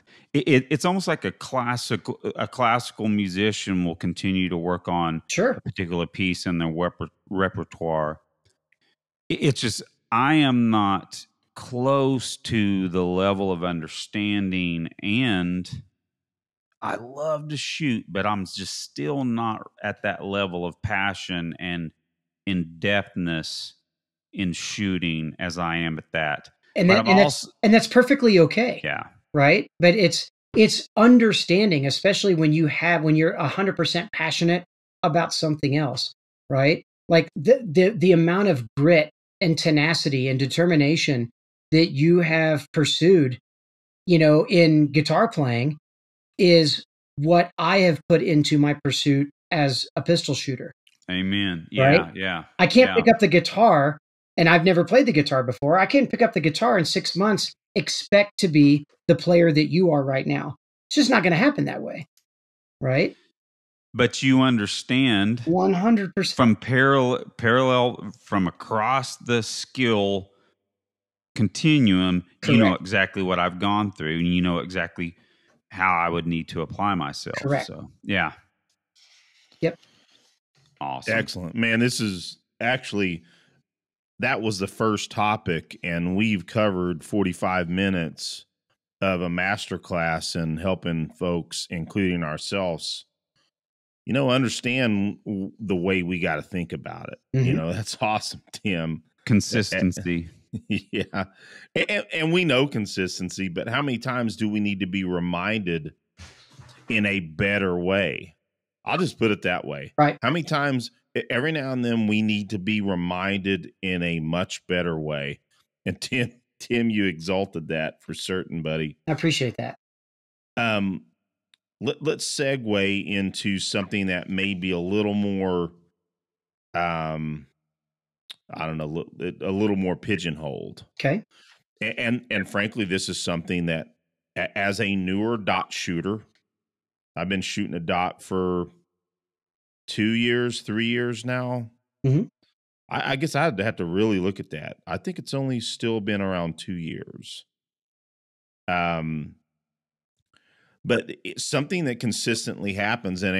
It's almost like a classical musician will continue to work on a particular piece in their repertoire. It's just, I am not close to the level of understanding, and I love to shoot, but I'm just still not at that level of passion and in-depthness in shooting as I am at that. And that's perfectly okay. Yeah. Right. But it's understanding, especially when you're 100% passionate about something else. Right. Like the amount of grit and tenacity and determination that you have pursued, in guitar playing is what I have put into my pursuit as a pistol shooter. Amen. Right? Yeah. Yeah. I can't Yeah. pick up the guitar, and I've never played the guitar before. I can't pick up the guitar in 6 months, expect to be the player that you are right now. It's just not going to happen that way. Right? But you understand 100%. from parallel from across the skill continuum, you know Correct. exactly what I've gone through, and you know exactly how I would need to apply myself. Correct. So, yeah. Yep. Awesome. Excellent. Man, this is actually, that was the first topic, and we've covered 45 minutes of a master class and helping folks, including ourselves, understand the way we got to think about it. Mm-hmm. That's awesome, Tim. Consistency. Yeah. And we know consistency, but how many times do we need to be reminded in a better way? I'll just put it that way. Right. How many times, every now and then, we need to be reminded in a much better way? And Tim, you exalted that for certain, buddy. I appreciate that. Let's segue into something that may be a little more, I don't know, a little more pigeonholed. Okay. And frankly, this is something that, as a newer dot shooter, I've been shooting a dot for 2 years, 3 years now. Mm-hmm. I guess I'd have to really look at that. I think it's only still been around 2 years. But it's something that consistently happens, and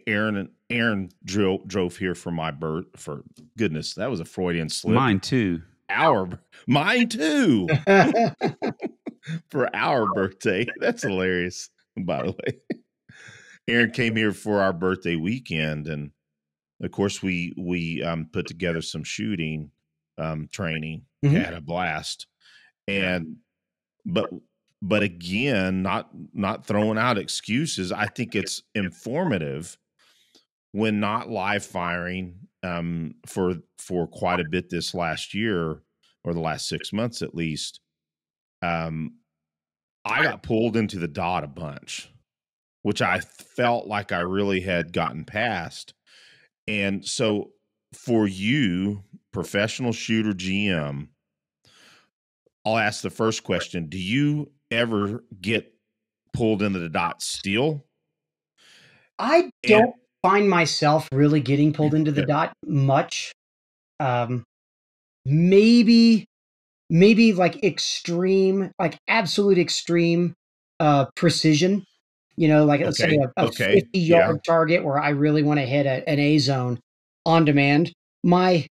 Aaron drove here for my birth. For goodness, that was a Freudian slip. Mine too. Mine too. For our birthday. That's hilarious, by the way. Aaron came here for our birthday weekend, and of course we put together some shooting training. Mm-hmm. Had a blast. And but again, not throwing out excuses. I think it's informative when not live firing for quite a bit this last year, or the last 6 months at least. I got pulled into the dot a bunch, which I felt like I really had gotten past. And so for you, professional shooter GM, I'll ask the first question. Do you ever get pulled into the dot still? I don't find myself really getting pulled into the dot much. Maybe like extreme, like absolute extreme precision. Like let's say a 50-yard target where I really want to hit an A zone on demand. I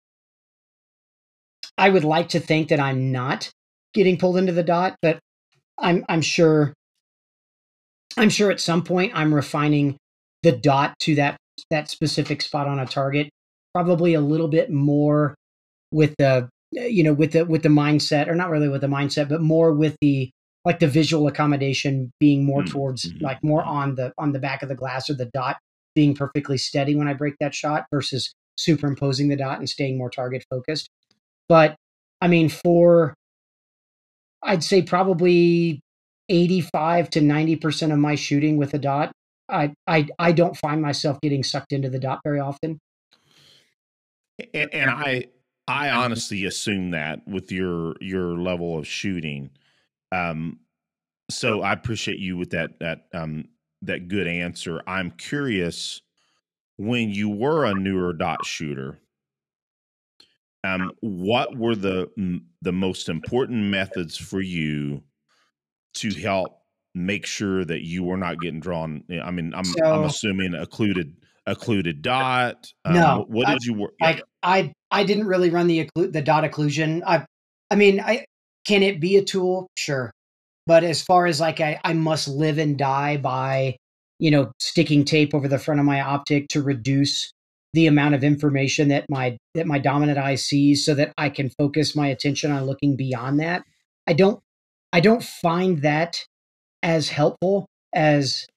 would like to think that I'm not getting pulled into the dot, but I'm sure at some point I'm refining the dot to that specific spot on a target, probably a little bit more with the with the mindset, or not really with the mindset, but more with the visual accommodation being more towards like more on the back of the glass, or the dot being perfectly steady when I break that shot, versus superimposing the dot and staying more target focused. But I mean, I'd say probably 85 to 90% of my shooting with a dot, I don't find myself getting sucked into the dot very often. And I honestly assume that with your level of shooting. So I appreciate you with that good answer. I'm curious, when you were a newer dot shooter, what were the most important methods for you to help make sure that you were not getting drawn? I mean, I'm assuming occluded dot. No, what did you work? I didn't really run the dot occlusion. I mean, can it be a tool? Sure. But as far as like, I must live and die by, sticking tape over the front of my optic to reduce the amount of information that my dominant eye sees, so that I can focus my attention on looking beyond that. I don't find that as helpful as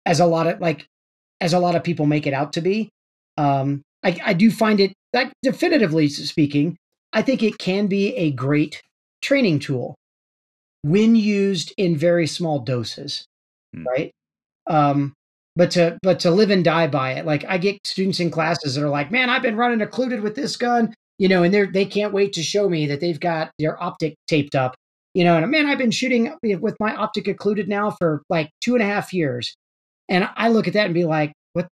a lot of people make it out to be. I do find it, like, definitively speaking, I think it can be a great training tool. when used in very small doses, right? But to live and die by it. Like I get students in classes that are like, man, I've been running occluded with this gun, and they can't wait to show me that they've got their optic taped up, and man, I've been shooting with my optic occluded now for like 2.5 years. And I look at that and be like, what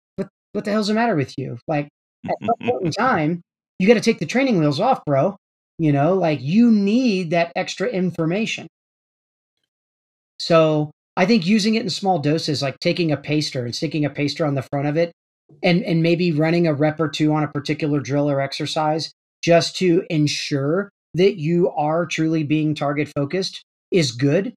the hell's the matter with you? Like at some point in time, you got to take the training wheels off, bro. Like you need that extra information. So I think using it in small doses, like taking a paster and sticking a paster on the front of it and maybe running a rep or two on a particular drill or exercise just to ensure that you are truly being target focused is good.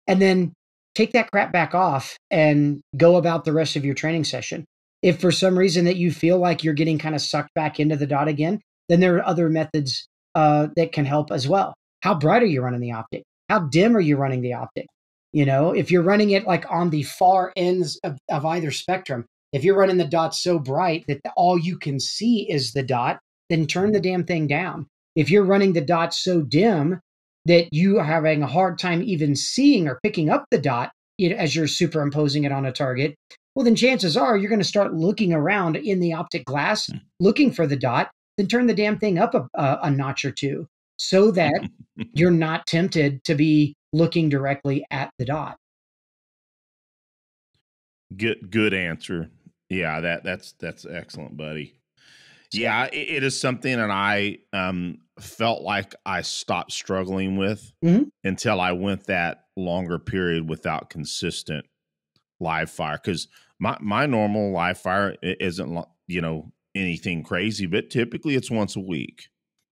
And then take that crap back off and go about the rest of your training session. If for some reason that you feel like you're getting kind of sucked back into the dot again, then there are other methods that can help as well. How bright are you running the optic? How dim are you running the optic? If you're running it like on the far ends of either spectrum, if you're running the dot so bright that all you can see is the dot, then turn the damn thing down. If you're running the dot so dim that you are having a hard time even seeing or picking up the dot as you're superimposing it on a target, well, then chances are you're going to start looking around in the optic glass, looking for the dot, then turn the damn thing up a notch or two so that you're not tempted to be looking directly at the dot. Good answer. Yeah, that's excellent, buddy. Yeah, it is something that I felt like I stopped struggling with until I went that longer period without consistent live fire. Because my normal live fire isn't anything crazy, but typically it's once a week.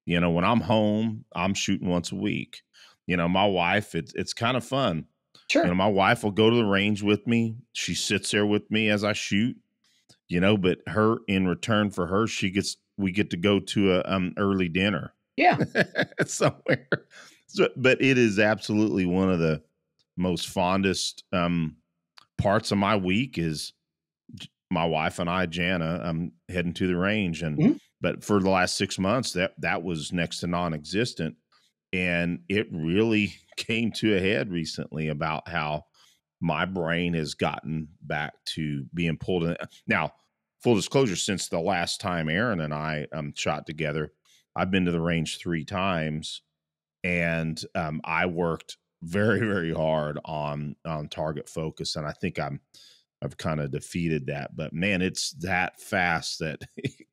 When I'm home, I'm shooting once a week. My wife, it's kind of fun. Sure. My wife will go to the range with me. She sits there with me as I shoot. But in return for her, we get to go to a early dinner. Yeah. Somewhere. But it is absolutely one of the most fondest parts of my week is my wife and I, Jana, heading to the range. But for the last 6 months, that was next to non-existent. And it really came to a head recently about how my brain has gotten back to being pulled in. Now, full disclosure, since the last time Aaron and I shot together, I've been to the range 3 times, and I worked very, very hard on target focus, and I think I've kind of defeated that. But man, it's that fast that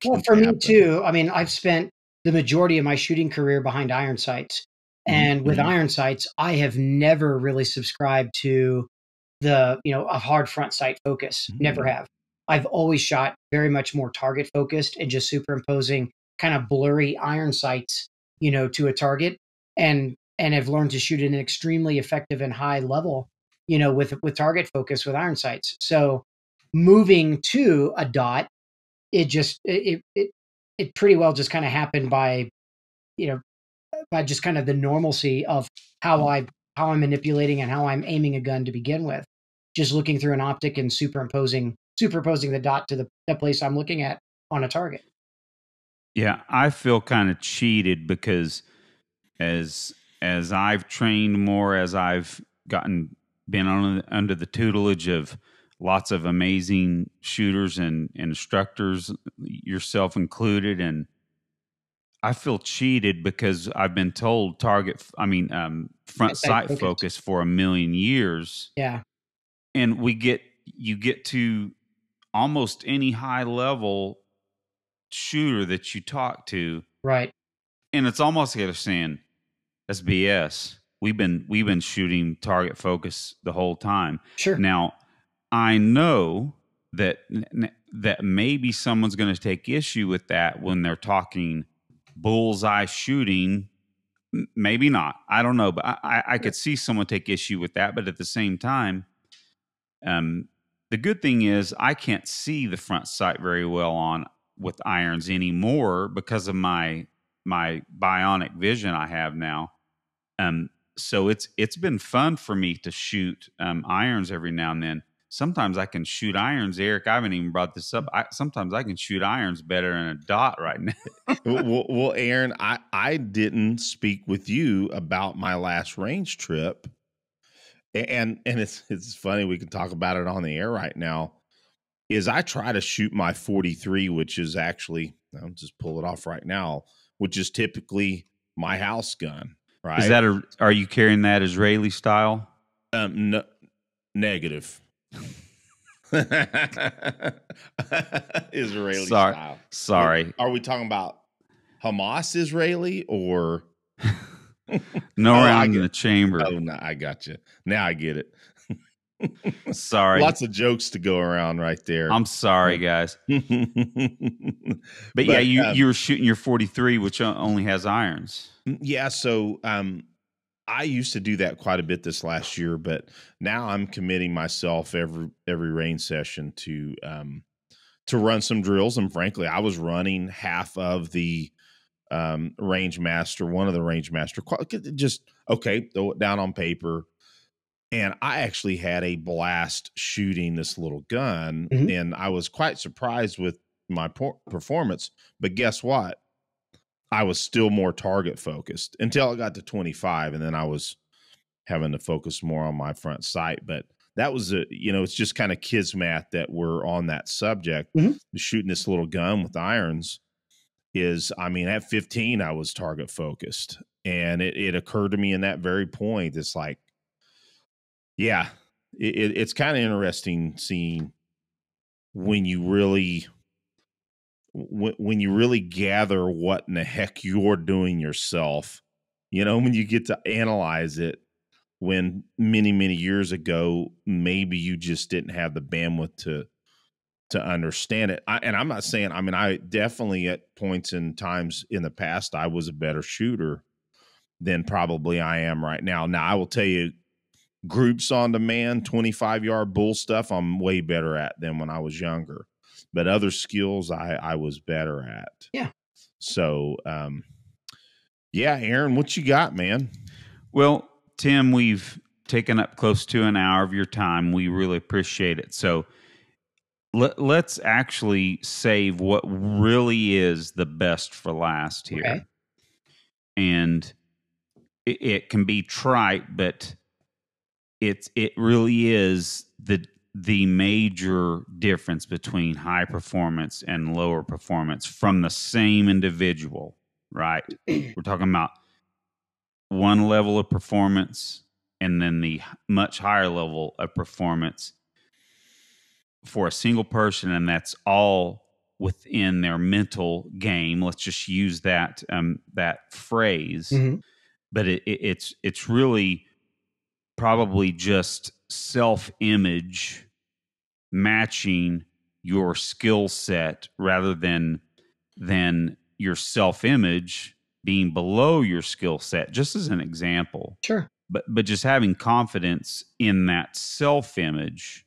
well, for me too. I mean, I've spent the majority of my shooting career behind iron sights. And with iron sights, I have never really subscribed to a hard front sight focus. Never have. I've always shot very much more target focused and just superimposing kind of blurry iron sights, to a target, and have learned to shoot at an extremely effective and high level, with target focus with iron sights. So moving to a dot, it pretty well just kind of happened by just kind of the normalcy of how I'm manipulating and how I'm aiming a gun to begin with. Just looking through an optic and superimposing the dot to the place I'm looking at on a target. Yeah, I feel kind of cheated because as I've trained more, as I've been under the tutelage of lots of amazing shooters and instructors, yourself included, and I feel cheated because I've been told front sight focus for a million years. Yeah. And you get to almost any high level shooter that you talk to. Right. And it's almost like they're saying, that's BS. We've been shooting target focus the whole time. Sure. Now, I know that maybe someone's going to take issue with that when they're talking bullseye shooting. Maybe not. I don't know, but I could see someone take issue with that. But at the same time, the good thing is I can't see the front sight very well with irons anymore because of my bionic vision I have now. So it's been fun for me to shoot irons every now and then. Sometimes I can shoot irons, Eric. I haven't even brought this up. Sometimes I can shoot irons better than a dot right now. Well, Aaron, I didn't speak with you about my last range trip And it's funny, we can talk about it on the air right now. Is I try to shoot my 43, which is actually, I'll just pull it off right now, which is typically my house gun, Is right? that are you carrying that Israeli style? No, negative. Israeli Sorry, style. sorry. Are we talking about Hamas Israeli or No oh, round in the chamber. oh no, I got you. Now I get it. Sorry. Lots of jokes to go around right there. I'm sorry, guys. But yeah, But you were shooting your 43, which only has irons. yeah, so I used to do that quite a bit this last year, but now I'm committing myself every range session to run some drills. And frankly, I was running half of the range master, one of the range master, just okay, throw it down on paper. And I actually had a blast shooting this little gun, Mhm. and I was quite surprised with my performance. But guess what? I was still more target focused until I got to 25, and then I was having to focus more on my front sight. But that was it's just kind of kids math that we're on that subject. Mhm. Shooting this little gun with irons is, I mean, at 15, I was target focused, and it occurred to me in that very point. It's like, yeah, it's kind of interesting seeing when you really when you really gather what in the heck you're doing yourself, when you get to analyze it, when many years ago maybe you just didn't have the bandwidth to understand it. And I'm not saying, I mean, I definitely at points in times in the past I was a better shooter than probably I am right now. Now I will tell you, groups on demand, 25-yard bull stuff, I'm way better at than when I was younger. But other skills I was better at. Yeah. So yeah, Aaron, what you got, man? Well, Tim, we've taken up close to an hour of your time. We really appreciate it. So let's actually save what really is the best for last here. Okay. And it can be trite, but it really is the major difference between high performance and lower performance from the same individual, right? We're talking about one level of performance and then the much higher level of performance for a single person, and that's all within their mental game. Let's just use that that phrase. Mm-hmm. But it's really probably just self-image matching your skill set rather than your self-image being below your skill set, just as an example. Sure. But just having confidence in that self-image,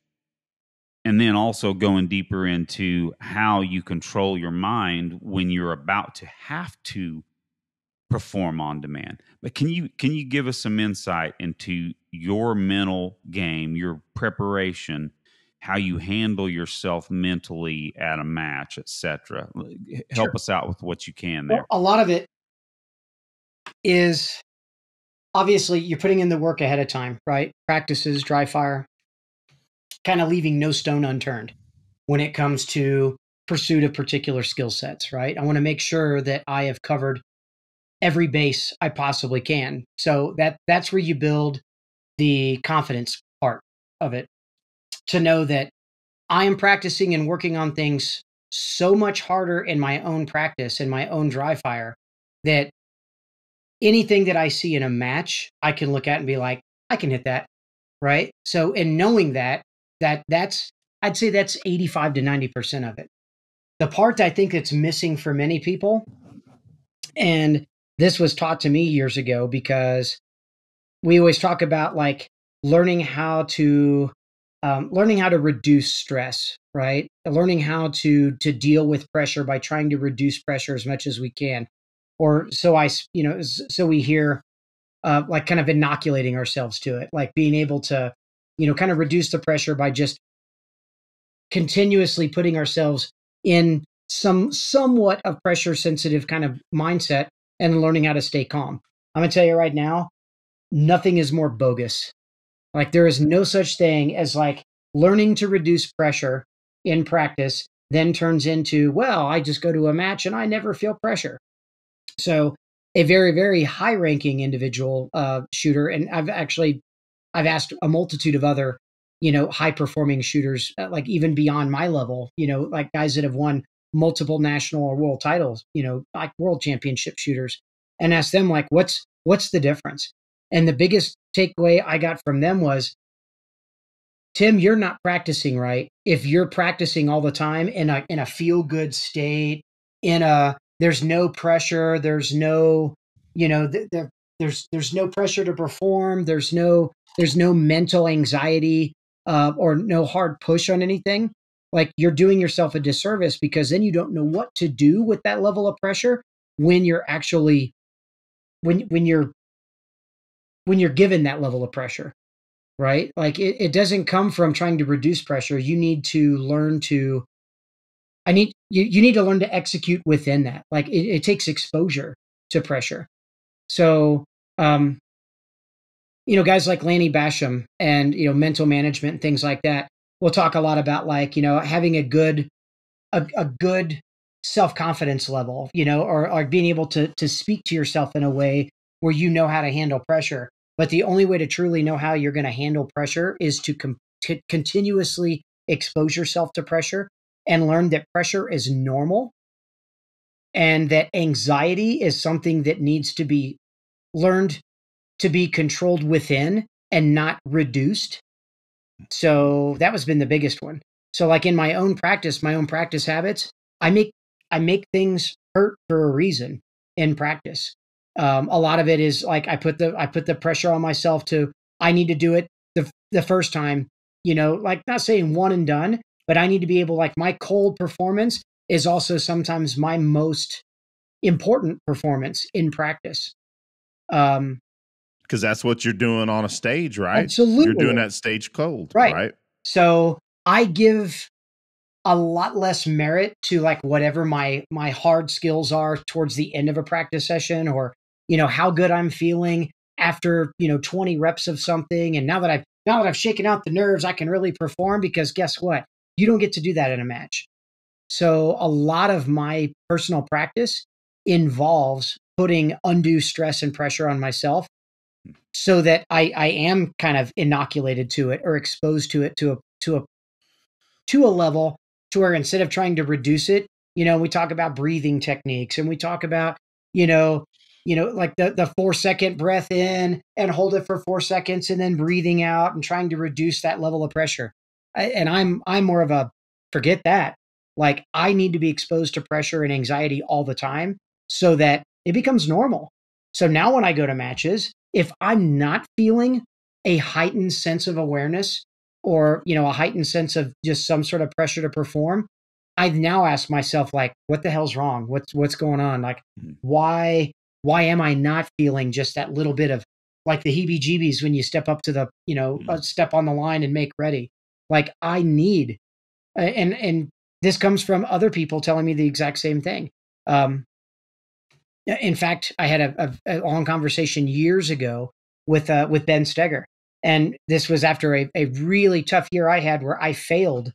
and then also going deeper into how you control your mind when you're about to have to perform on demand. But can you give us some insight into your mental game, your preparation, how you handle yourself mentally at a match, etc.? Help Sure. us out with what you can there. Well, a lot of it is obviously you're putting in the work ahead of time, right? Practices, dry fire, kind of leaving no stone unturned when it comes to pursuit of particular skill sets, right? I want to make sure that I have covered every base I possibly can. So that's where you build the confidence part of it, to know that I am practicing and working on things so much harder in my own practice, in my own dry fire, that anything that I see in a match, I can look at and be like, I can hit that, right? So, in knowing that's I'd say that's 85 to 90% of it. The part I think that's missing for many people, and this was taught to me years ago, because we always talk about like learning how to reduce stress, right? Learning how to deal with pressure by trying to reduce pressure as much as we can, or so we hear, like kind of inoculating ourselves to it, like being able to, kind of reduce the pressure by just continuously putting ourselves in somewhat of pressure sensitive kind of mindset and learning how to stay calm. I'm going to tell you right now, nothing is more bogus Like there is no such thing as like learning to reduce pressure in practice then turns into, well, I just go to a match and I never feel pressure. So a very, very high ranking individual shooter, and I've asked a multitude of other, high performing shooters, like even beyond my level, like guys that have won multiple national or world titles, like world championship shooters, and asked them like, what's the difference? And the biggest takeaway I got from them was, Tim, you're not practicing right if you're practicing all the time in a feel good state, there's no pressure, there's no, there's no pressure to perform, there's no mental anxiety or no hard push on anything. Like you're doing yourself a disservice because then you don't know what to do with that level of pressure when you're actually when you're given that level of pressure. Right? Like it doesn't come from trying to reduce pressure. You need to learn to, you need to learn to execute within that. Like it takes exposure to pressure. So, guys like Lanny Basham and, mental management and things like that, we'll talk a lot about like, having a good self-confidence level, or being able to speak to yourself in a way where you know how to handle pressure. But the only way to truly know how you're going to handle pressure is to continuously expose yourself to pressure and learn that pressure is normal and that anxiety is something that needs to be learned to be controlled within and not reduced. So that has been the biggest one. So like in my own practice habits, I make things hurt for a reason in practice. A lot of it is like I put the pressure on myself to, I need to do it the first time, like not saying one and done, but I need to be able, like my cold performance is also sometimes my most important performance in practice. Because that's what you're doing on a stage, right? Absolutely. You're doing that stage cold, right? Right. So I give a lot less merit to like whatever my hard skills are towards the end of a practice session, or how good I'm feeling after 20 reps of something, and now that I've shaken out the nerves, I can really perform, because guess what, you don't get to do that in a match. So a lot of my personal practice involves putting undue stress and pressure on myself so that I am kind of inoculated to it or exposed to it to a level to where, instead of trying to reduce it, we talk about breathing techniques, and we talk about, like the 4-second breath in and hold it for 4 seconds and then breathing out and trying to reduce that level of pressure. I'm more of a, forget that. Like I need to be exposed to pressure and anxiety all the time so that it becomes normal. So now when I go to matches, if I'm not feeling a heightened sense of awareness, or a heightened sense of just some sort of pressure to perform, I've now asked myself, like, what the hell's wrong? What's going on? Like, why am I not feeling just that little bit of like the heebie-jeebies when you step up to the step on the line and make ready? Like I need, and this comes from other people telling me the exact same thing. In fact, I had a long conversation years ago with Ben Steger. And this was after a really tough year I had, where I failed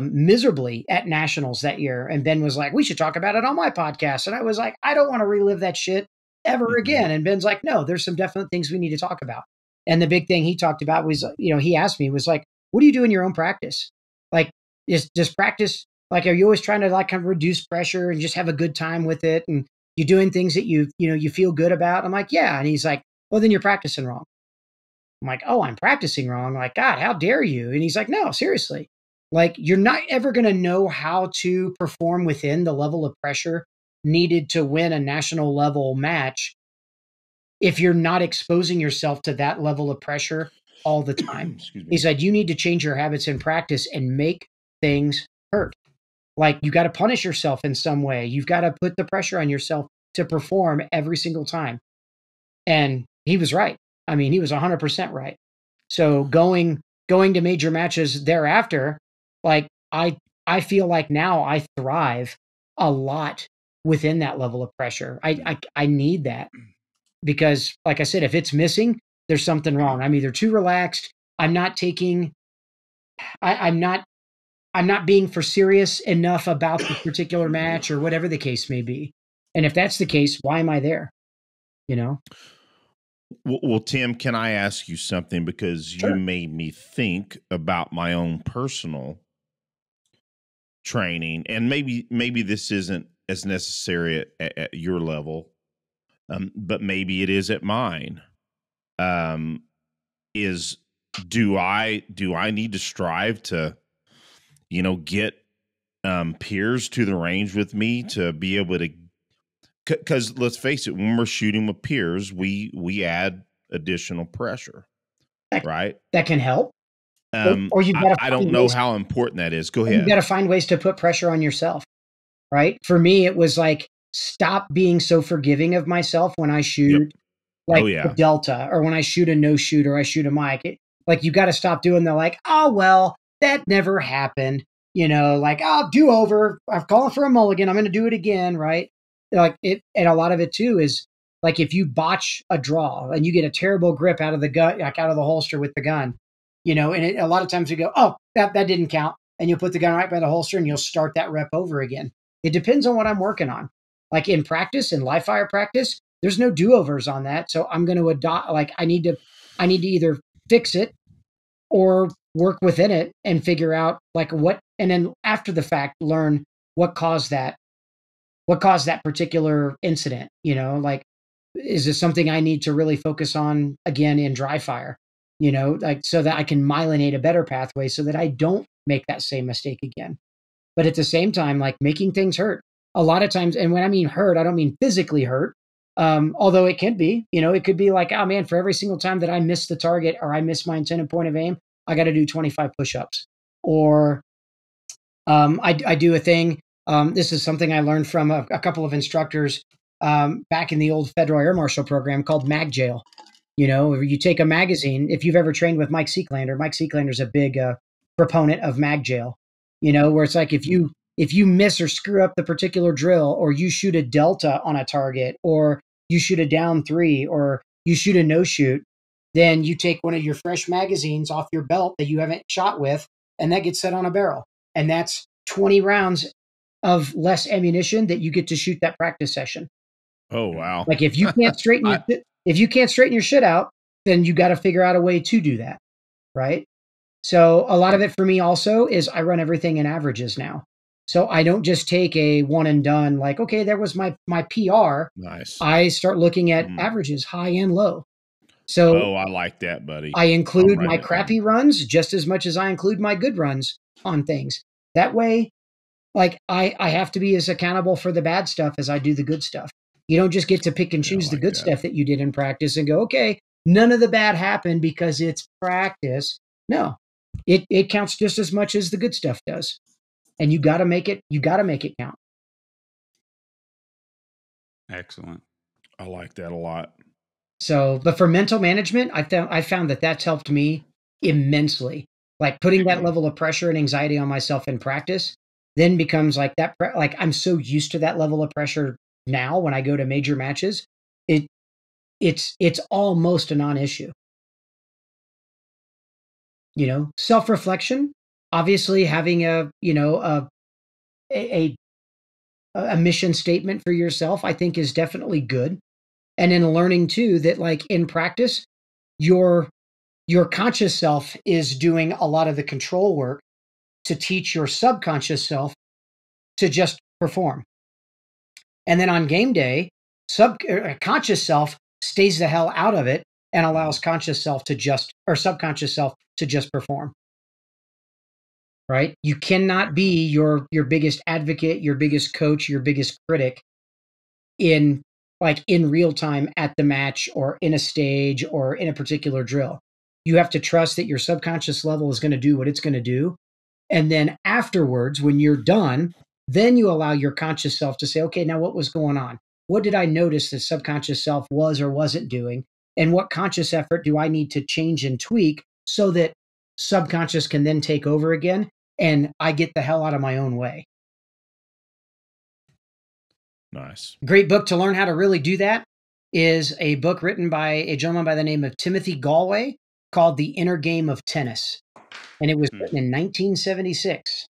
miserably at nationals that year. And Ben was like, we should talk about it on my podcast. And I was like, I don't want to relive that shit ever again. And Ben's like, no, there's some definite things we need to talk about. And the big thing he talked about was, he asked me, was like, what do you do in your own practice? Like, just practice. Like, are you always trying to like kind of reduce pressure and just have a good time with it? And you're doing things that you feel good about? I'm like, yeah. And he's like, well, then you're practicing wrong. I'm like, oh, I'm practicing wrong. Like, God, how dare you? And he's like, no, seriously. Like, you're not ever going to know how to perform within the level of pressure needed to win a national level match if you're not exposing yourself to that level of pressure all the time. He said, you need to change your habits in practice and make things hurt. Like, you got to punish yourself in some way. You've got to put the pressure on yourself to perform every single time. And he was right. I mean, he was 100% right. So going to major matches thereafter, like I feel like now I thrive a lot within that level of pressure. I need that, because like I said, if it's missing, there's something wrong. I'm either too relaxed, I'm not taking, I'm not being for serious enough about the particular match or whatever the case may be. And if that's the case, why am I there? You know? Well, Tim, can I ask you something? Because you Sure. made me think about my own personal training, and maybe this isn't as necessary at your level, but maybe it is at mine. Is do I need to strive to, get peers to the range with me to be able to? Because let's face it, when we're shooting with peers, we add additional pressure, right? That can help. Or you've got to I don't find know ways, how important that is. Go you've got ahead. to find ways to put pressure on yourself, right? For me, it was like, stop being so forgiving of myself when I shoot Yep. like Oh a yeah. delta, or when I shoot a no shoot, or I shoot a mic. Like, you got to stop doing the like, oh, well, that never happened. Like, oh, do over. I'm calling for a mulligan. I'm going to do it again. Right. Like it. And a lot of it too is like, if you botch a draw and you get a terrible grip out of the gun, like out of the holster with the gun, and a lot of times you go, oh, that didn't count. And you'll put the gun right by the holster and you'll start that rep over again. It depends on what I'm working on. Like in practice, in live fire practice, there's no do-overs on that. So I'm going to adopt, like, I need to either fix it or work within it and figure out like what, and then after the fact, learn what caused that particular incident. Like, is this something I need to really focus on again in dry fire? Like, so that I can myelinate a better pathway so that I don't make that same mistake again. But at the same time, like, making things hurt a lot of times. And when I mean hurt, I don't mean physically hurt. Although it can be, it could be like, oh man, for every single time that I miss the target or I miss my intended point of aim, I got to do 25 push-ups. Or I do a thing. This is something I learned from a couple of instructors back in the old Federal Air Marshal program called Mag Jail. You take a magazine. If you've ever trained with Mike Seeklander's a big proponent of Mag Jail. Where it's like, if you miss or screw up the particular drill, or you shoot a delta on a target, or you shoot a down 3, or you shoot a no shoot, then you take one of your fresh magazines off your belt that you haven't shot with, and that gets set on a barrel. And that's 20 rounds of less ammunition that you get to shoot that practice session. Oh wow. Like, if you can't straighten your shit out, then you got to figure out a way to do that. Right. So a lot of it for me also is I run everything in averages now. So I don't just take a one and done, like, okay, there was my PR. Nice. I start looking at averages, high and low. So I like that, buddy. I include my crappy runs just as much as I include my good runs on things. That way, like, I have to be as accountable for the bad stuff as I do the good stuff. You don't just get to pick and choose the good stuff that you did in practice and go, okay, none of the bad happened because it's practice. No, it counts just as much as the good stuff does. And you got to make it count. Excellent. I like that a lot. So, but for mental management, I found that that's helped me immensely. Like, putting that level of pressure and anxiety on myself in practice then becomes like that. Like, I'm so used to that level of pressure now when I go to major matches, it's almost a non-issue. Self-reflection, obviously having a mission statement for yourself, I think, is definitely good. And in learning too that, like, in practice, your conscious self is doing a lot of the control work to teach your subconscious self to just perform. And then on game day, conscious self stays the hell out of it and allows subconscious self to just perform. Right? You cannot be your biggest advocate, your biggest coach, your biggest critic in real time at the match or in a stage or in a particular drill. You have to trust that your subconscious level is going to do what it's going to do. And then afterwards, when you're done, then you allow your conscious self to say, okay, now what was going on? What did I notice that subconscious self was or wasn't doing? And what conscious effort do I need to change and tweak so that subconscious can then take over again and I get the hell out of my own way? Nice. Great book to learn how to really do that is a book written by a gentleman by the name of Timothy Galway. called The Inner Game of Tennis, and it was Hmm. written in 1976.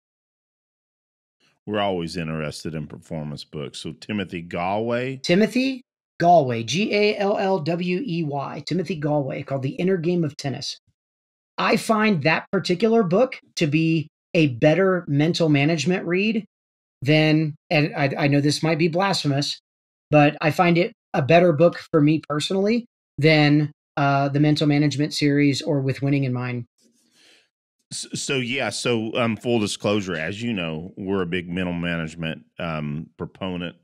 We're always interested in performance books. So Timothy Galway. Timothy Galway, Gallwey, Timothy Galway, called The Inner Game of Tennis. I find that particular book to be a better mental management read than, and I know this might be blasphemous, but I find it a better book for me personally than the mental management series or With Winning in Mind. So full disclosure, as you know, we're a big mental management proponent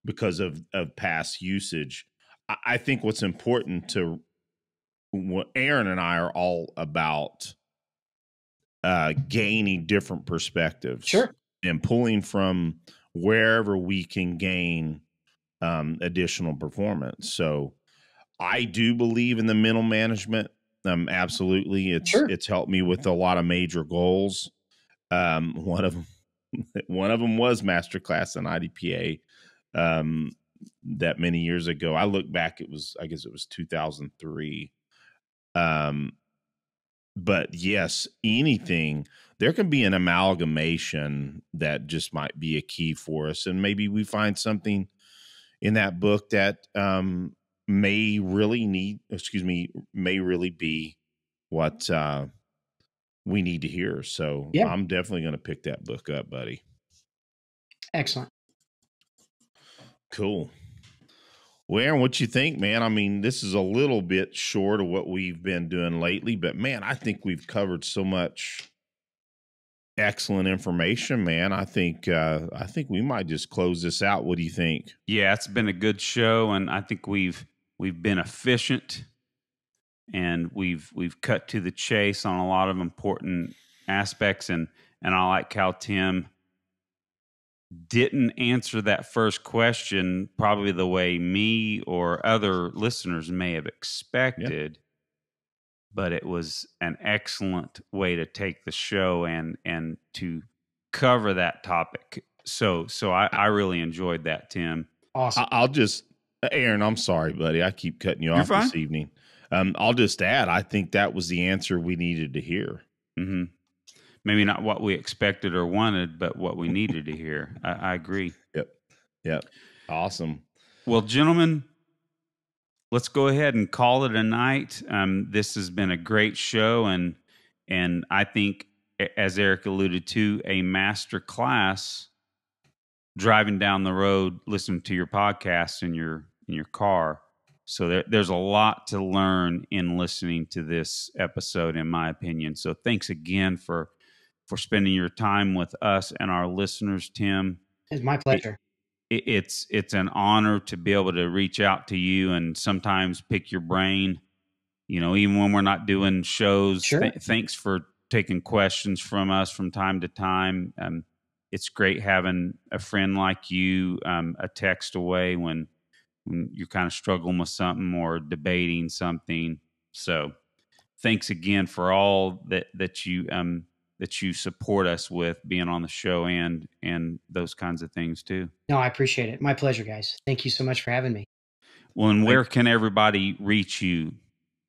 because of past usage. I think what's important to what Aaron and I are all about gaining different perspectives, Sure, and pulling from wherever we can gain additional performance. So I do believe in the mental management. Absolutely. It's helped me with a lot of major goals. One of them was Master Class and IDPA that many years ago. I look back, I guess it was 2003. But yes, there can be an amalgamation that just might be a key for us. And maybe we find something in that book that may really be what we need to hear. So yeah, I'm definitely going to pick that book up, buddy. excellent. Cool. Well, Aaron, what you think, man? I mean, this is a little bit short of what we've been doing lately, but man, I think we've covered so much excellent information, man. I think we might just close this out. What do you think? Yeah, it's been a good show, and I think we've been efficient, and we've cut to the chase on a lot of important aspects, and I like how Tim didn't answer that first question probably the way me or other listeners may have expected. But it was an excellent way to take the show and to cover that topic. So I really enjoyed that, Tim. Awesome. Aaron, I'm sorry, buddy. I keep cutting you You're off fine. this evening. I'll just add, I think that was the answer we needed to hear. Mm-hmm. Maybe not what we expected or wanted, but what we needed to hear. I agree. Yep. Awesome. Well, gentlemen, let's go ahead and call it a night. This has been a great show, and I think, as Eric alluded to, a master class driving down the road, listening to your podcast in your car. So there's a lot to learn in listening to this episode, in my opinion. So thanks again for spending your time with us and our listeners, Tim. It's my pleasure. It's an honor to be able to reach out to you and sometimes pick your brain, even when we're not doing shows. Sure. Thanks for taking questions from us from time to time. It's great having a friend like you a text away when you're kind of struggling with something or debating something. So thanks again for all that you support us with, being on the show and those kinds of things too. No, I appreciate it. My pleasure, guys. Thank you so much for having me. Well, and where can everybody reach you?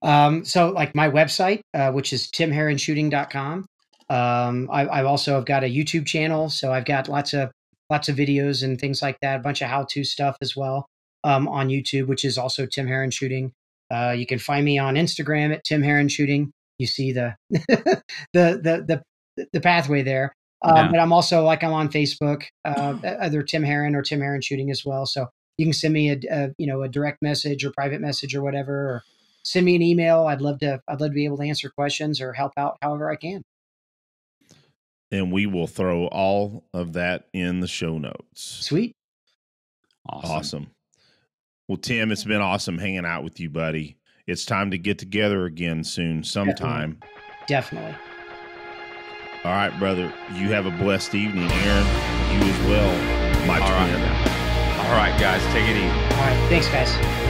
So like my website, which is timherronshooting.com. I've also got a YouTube channel, so I've got lots of videos and things like that, a bunch of how-to stuff as well on YouTube, which is also Tim Herron Shooting. You can find me on Instagram at Tim Herron Shooting. You see the the pathway there. But I'm also I'm on Facebook, either Tim Herron or Tim Herron Shooting as well. So you can send me a direct message or private message or whatever, or send me an email. I'd love to be able to answer questions or help out however I can. And we will throw all of that in the show notes. Sweet. Awesome. Well, Tim, it's been awesome hanging out with you, buddy. It's time to get together again soon, sometime. Definitely. All right, brother. You have a blessed evening. Aaron, you as well. My twin. All right, guys. Take it easy. All right. Thanks, guys.